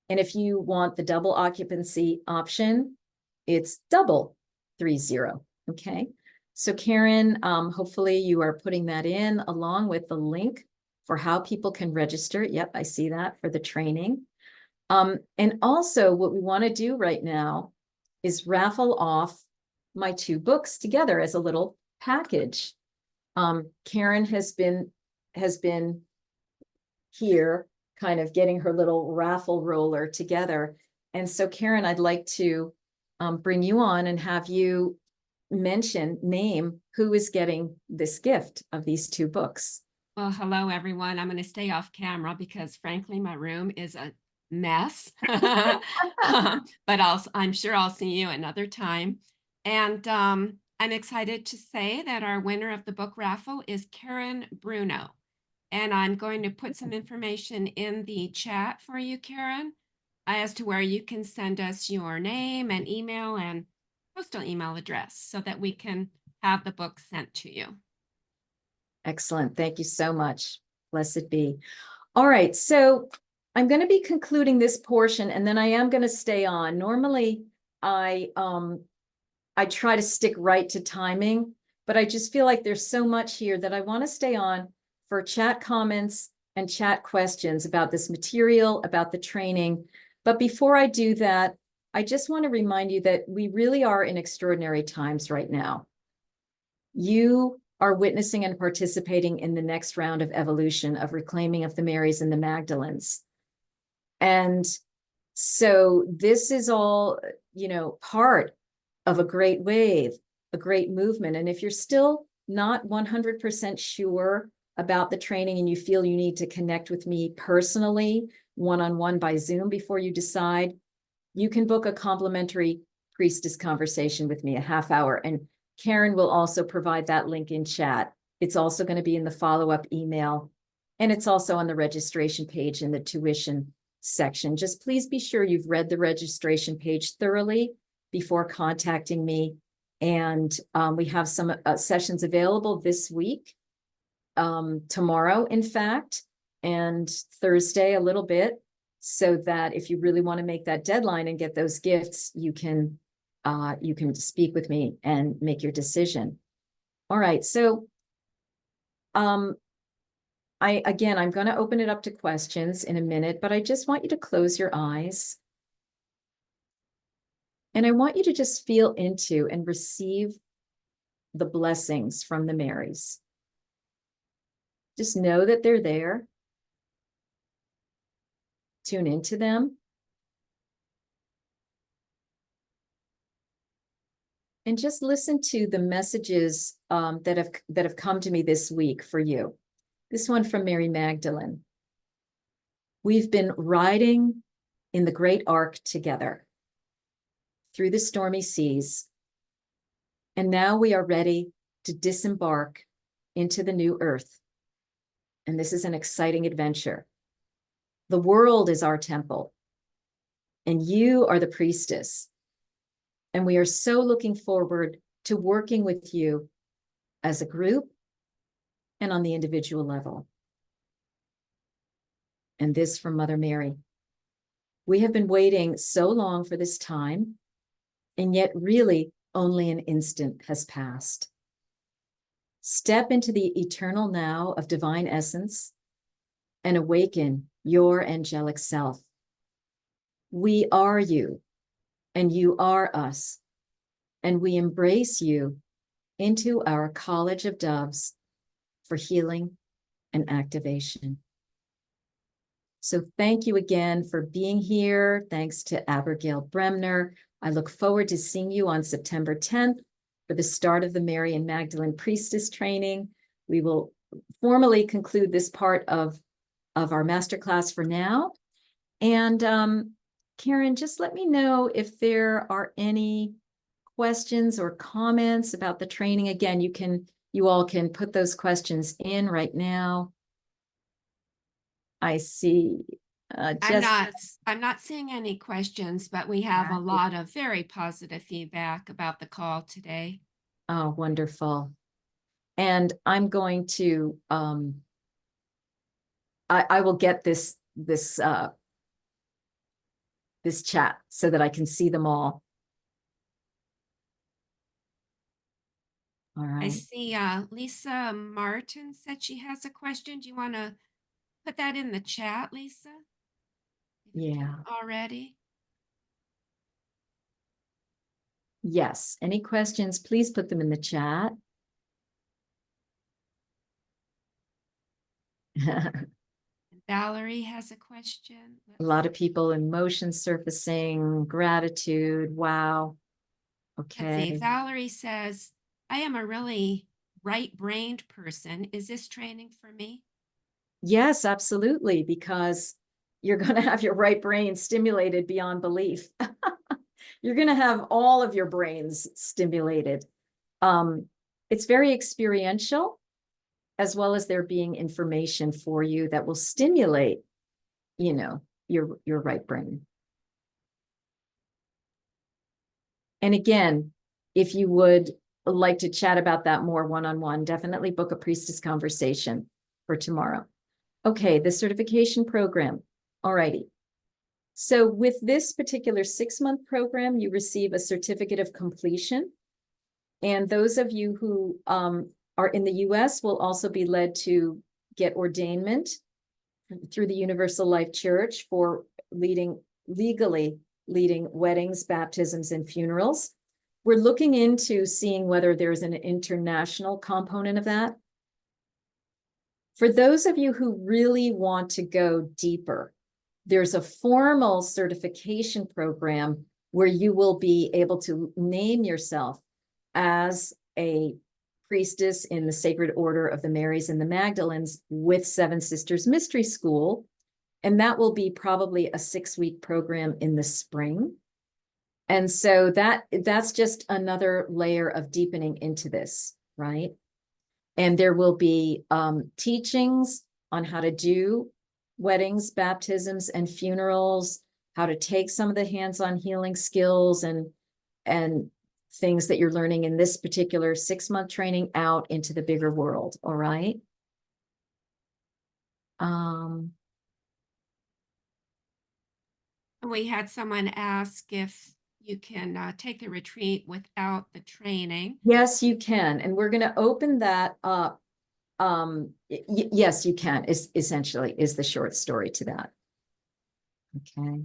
[SPEAKER 1] And if you want the double occupancy option, it's double 30. Okay. So Karen, hopefully you are putting that in along with the link for how people can register. Yep, I see that for the training. And also what we want to do right now is raffle off my 2 books together as a little package. Karen has been here kind of getting her little raffle roller together. And so Karen, I'd like to bring you on and have you name who is getting this gift of these 2 books.
[SPEAKER 3] Well, hello, everyone. I'm going to stay off camera because, frankly, my room is a mess. But I'm sure I'll see you another time. And I'm excited to say that our winner of the book raffle is Karen Bruno. And I'm going to put some information in the chat for you, Karen, as to where you can send us your name and email and postal email address so that we can have the book sent to you.
[SPEAKER 1] Excellent. Thank you so much. Blessed be. All right. So I'm going to be concluding this portion and then I am going to stay on. Normally, I try to stick right to timing, but I just feel like there's so much here that I want to stay on for chat comments and chat questions about this material, about the training. But before I do that, I just want to remind you that we really are in extraordinary times right now. You are witnessing and participating in the next round of evolution of reclaiming of the Marys and the Magdalenes. And so this is all, part of a great wave, a great movement. And if you're still not 100% sure about the training and you feel you need to connect with me personally, one-on-one by Zoom before you decide, you can book a complimentary priestess conversation with me, a half hour. And Karen will also provide that link in chat. It's also going to be in the follow-up email. And it's also on the registration page in the tuition section. Just please be sure you've read the registration page thoroughly before contacting me. And we have some sessions available this week, tomorrow, in fact, and Thursday a little bit, so that if you really want to make that deadline and get those gifts, you can speak with me and make your decision. All right, so I'm going to open it up to questions in a minute, but I just want you to close your eyes. And I want you to just feel into and receive the blessings from the Marys. Just know that they're there. Tune into them. And just listen to the messages that have come to me this week for you. This one from Mary Magdalene. We've been riding in the great ark together through the stormy seas. And now we are ready to disembark into the new earth. And this is an exciting adventure. The world is our temple, and you are the priestess. And we are so looking forward to working with you as a group and on the individual level. And this from Mother Mary. We have been waiting so long for this time, and yet really only an instant has passed. Step into the eternal now of divine essence and awaken your angelic self. We are you, and you are us, and we embrace you into our college of doves for healing and activation. So thank you again for being here. Thanks to Abigail Bremner. I look forward to seeing you on September 10th for the start of the Mary and Magdalene Priestess training. We will formally conclude this part of our masterclass for now. And Karen, just let me know if there are any questions or comments about the training. Again, you all can put those questions in right now. I see.
[SPEAKER 3] I'm not seeing any questions, but we have a lot of very positive feedback about the call today.
[SPEAKER 1] Oh, wonderful. And I'm going to, I will get this chat so that I can see them all. All
[SPEAKER 3] I
[SPEAKER 1] right.
[SPEAKER 3] see Lisa Martin said she has a question. Do you want to put that in the chat, Lisa? If you
[SPEAKER 1] Yeah.
[SPEAKER 3] didn't already.
[SPEAKER 1] Yes. Any questions, please put them in the chat.
[SPEAKER 3] Valerie has a question.
[SPEAKER 1] A lot of people, emotion surfacing, gratitude. Wow.
[SPEAKER 3] Let's see.
[SPEAKER 1] Okay.
[SPEAKER 3] Valerie says, I am a really right-brained person. Is this training for me?
[SPEAKER 1] Yes, absolutely, because you're going to have your right brain stimulated beyond belief. You're going to have all of your brains stimulated. It's very experiential, as well as there being information for you that will stimulate, your right brain. And again, if you would like to chat about that more one-on-one, definitely book a priestess conversation for tomorrow. Okay, the certification program. All righty. So with this particular 6-month program, you receive a certificate of completion. And those of you who are in the US will also be led to get ordainment through the Universal Life Church for legally leading weddings, baptisms, and funerals. We're looking into seeing whether there's an international component of that. For those of you who really want to go deeper, there's a formal certification program where you will be able to name yourself as a priestess in the Sacred Order of the Marys and the Magdalenes with Seven Sisters Mystery School. And that will be probably a 6-week program in the spring. And so that's just another layer of deepening into this, right? And there will be teachings on how to do weddings, baptisms, and funerals, how to take some of the hands-on healing skills and things that you're learning in this particular 6-month training out into the bigger world. All right.
[SPEAKER 3] We had someone ask if you can take the retreat without the training.
[SPEAKER 1] Yes, you can. And we're going to open that up. Yes, you can, is essentially is the short story to that. Okay.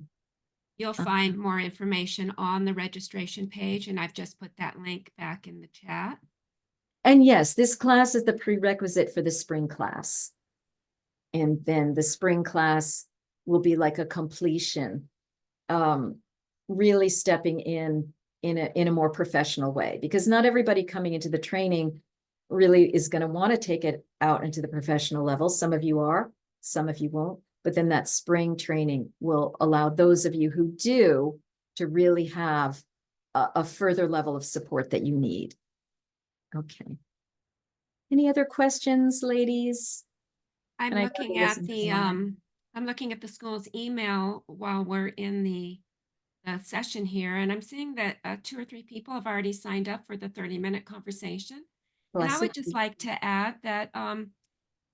[SPEAKER 3] You'll find more information on the registration page, and I've just put that link back in the chat.
[SPEAKER 1] And yes, this class is the prerequisite for the spring class. And then the spring class will be like a completion, really stepping in a more professional way, because not everybody coming into the training really is going to want to take it out into the professional level. Some of you are, some of you won't, but then that spring training will allow those of you who do to really have a further level of support that you need. Okay. Any other questions, ladies?
[SPEAKER 3] I'm looking at the school's email while we're in the session here, and I'm seeing that 2 or 3 people have already signed up for the 30-minute conversation. And I would just like to add that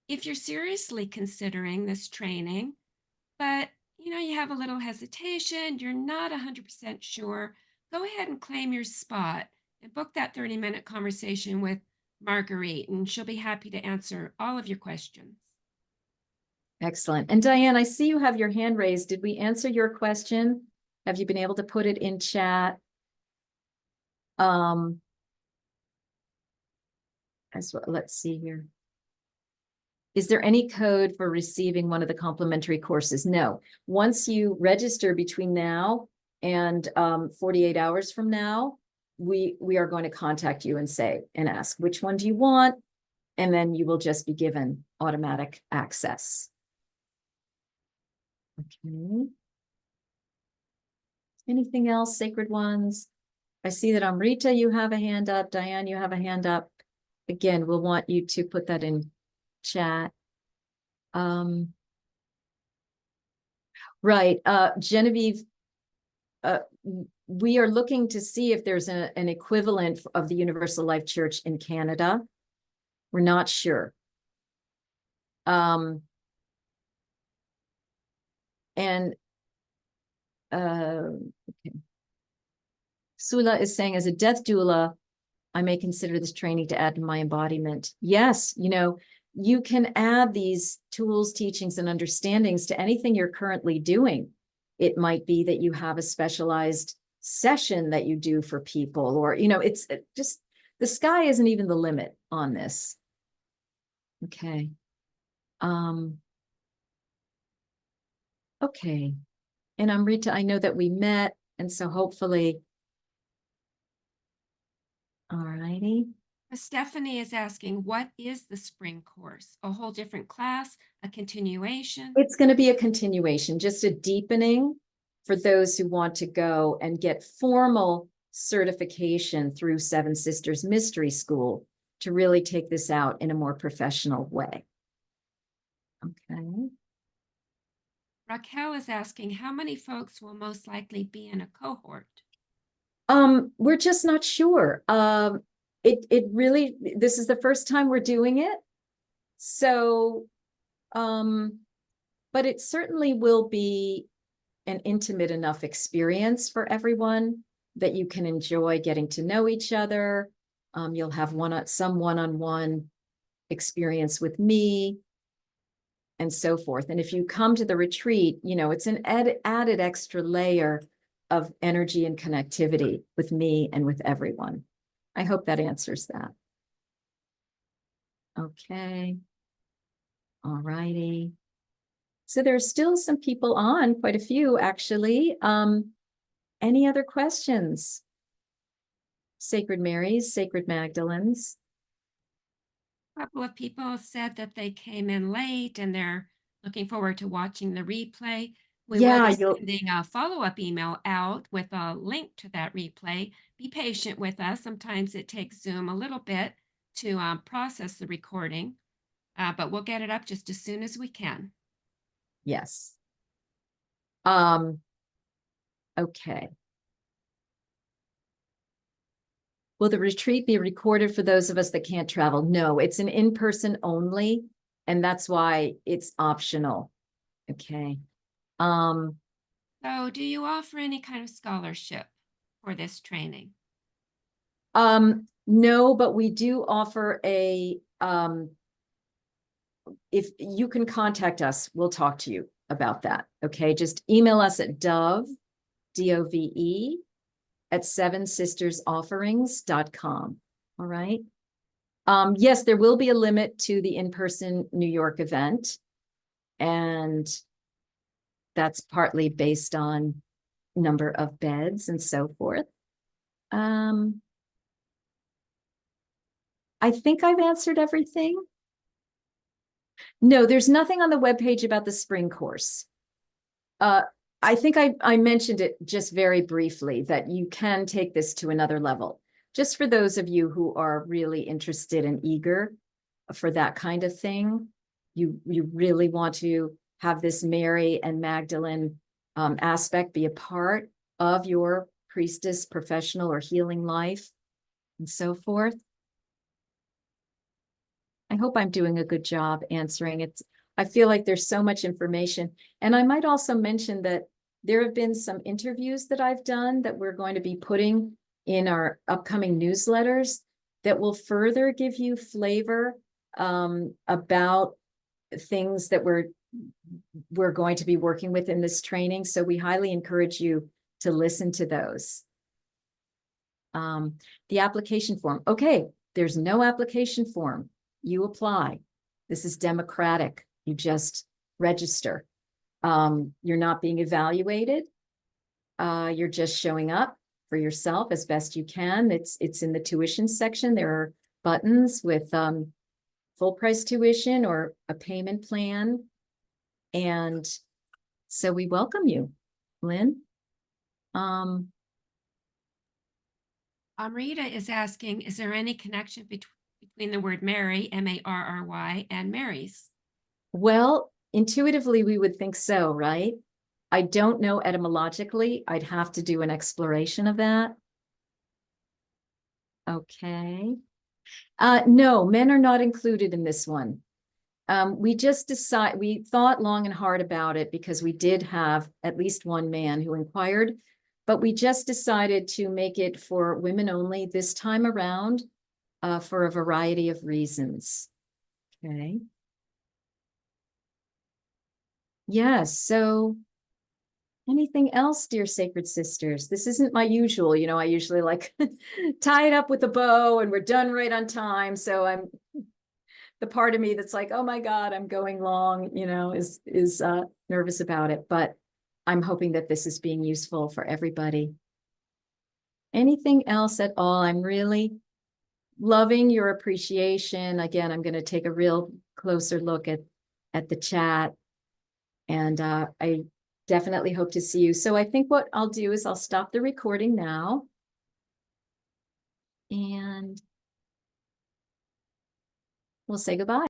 [SPEAKER 3] if you're seriously considering this training, but you have a little hesitation, you're not 100% sure, go ahead and claim your spot and book that 30-minute conversation with Marguerite, and she'll be happy to answer all of your questions.
[SPEAKER 1] Excellent. And Diane, I see you have your hand raised. Did we answer your question? Have you been able to put it in chat? As well, let's see here. Is there any code for receiving one of the complementary courses? No. Once you register between now and 48 hours from now, we are going to contact you and ask which one do you want, and then you will just be given automatic access. Okay. Anything else, sacred ones? I see that Amrita, you have a hand up. Diane, you have a hand up. Again, we'll want you to put that in chat. Right. Genevieve, we are looking to see if there's an equivalent of the Universal Life Church in Canada. We're not sure. Okay. Sula is saying, as a death doula, I may consider this training to add to my embodiment. Yes, you can add these tools, teachings, and understandings to anything you're currently doing. It might be that you have a specialized session that you do for people, or, it's just, the sky isn't even the limit on this. Okay. Okay. And Amrita, I know that we met, and so hopefully. All righty.
[SPEAKER 3] Stephanie is asking, what is the spring course? A whole different class, a continuation?
[SPEAKER 1] It's going to be a continuation, just a deepening for those who want to go and get formal certification through Seven Sisters Mystery School to really take this out in a more professional way. Okay.
[SPEAKER 3] Raquel is asking, how many folks will most likely be in a cohort?
[SPEAKER 1] We're just not sure. It really, this is the first time we're doing it. So, but it certainly will be an intimate enough experience for everyone that you can enjoy getting to know each other. You'll have some one-on-one experience with me. and so forth. And if you come to the retreat, you know, it's an added extra layer of energy and connectivity with me and with everyone. I hope that answers that. Okay. All righty. So there's still some people on, quite a few actually. Any other questions? Sacred Marys, Sacred Magdalenes.
[SPEAKER 3] A couple of people said that they came in late and they're looking forward to watching the replay. We will
[SPEAKER 1] Yeah,
[SPEAKER 3] be sending a follow-up email out with a link to that replay. Be patient with us. Sometimes it takes Zoom a little bit to process the recording, but we'll get it up just as soon as we can.
[SPEAKER 1] yes. Okay. Will the retreat be recorded for those of us that can't travel? No, it's an in-person only, and that's why it's optional. Okay.
[SPEAKER 3] So do you offer any kind of scholarship for this training?
[SPEAKER 1] No, but we do offer a, if you can contact us, we'll talk to you about that. Okay, just email us at Dove, D-O-V-E, at sevensistersofferings.com. All right. Yes, there will be a limit to the in-person New York event. And that's partly based on number of beds and so forth. I think I've answered everything. No, there's nothing on the webpage about the spring course. I think I mentioned it just very briefly that you can take this to another level. Just for those of you who are really interested and eager for that kind of thing, you really want to have this Mary and Magdalene aspect be a part of your priestess, professional, or healing life, and so forth. I hope I'm doing a good job answering it. I feel like there's so much information. And I might also mention that there have been some interviews that I've done that we're going to be putting in our upcoming newsletters that will further give you flavor about things that we're going to be working with in this training. So we highly encourage you to listen to those. The application form. Okay, there's no application form. You apply. This is democratic. You just register. You're not being evaluated. You're just showing up for yourself as best you can. It's in the tuition section. There are buttons with full price tuition or a payment plan. And so we welcome you, Lynn.
[SPEAKER 3] Rita is asking, is there any connection between the word Mary, M-A-R-R-Y, and Marys?
[SPEAKER 1] Well, intuitively, we would think so, right? I don't know etymologically. I'd have to do an exploration of that. Okay. No, men are not included in this one. We thought long and hard about it because we did have at least one man who inquired, but we just decided to make it for women only this time around for a variety of reasons. Okay. Yes, so anything else, dear sacred sisters? This isn't my usual, you know, I usually like tie it up with a bow and we're done right on time. So I'm the part of me that's like, oh my God, I'm going long, you know, is nervous about it, but I'm hoping that this is being useful for everybody. Anything else at all? I'm really loving your appreciation. Again, I'm going to take a real closer look at the chat. And I definitely hope to see you. So I think what I'll do is I'll stop the recording now. And we'll say goodbye.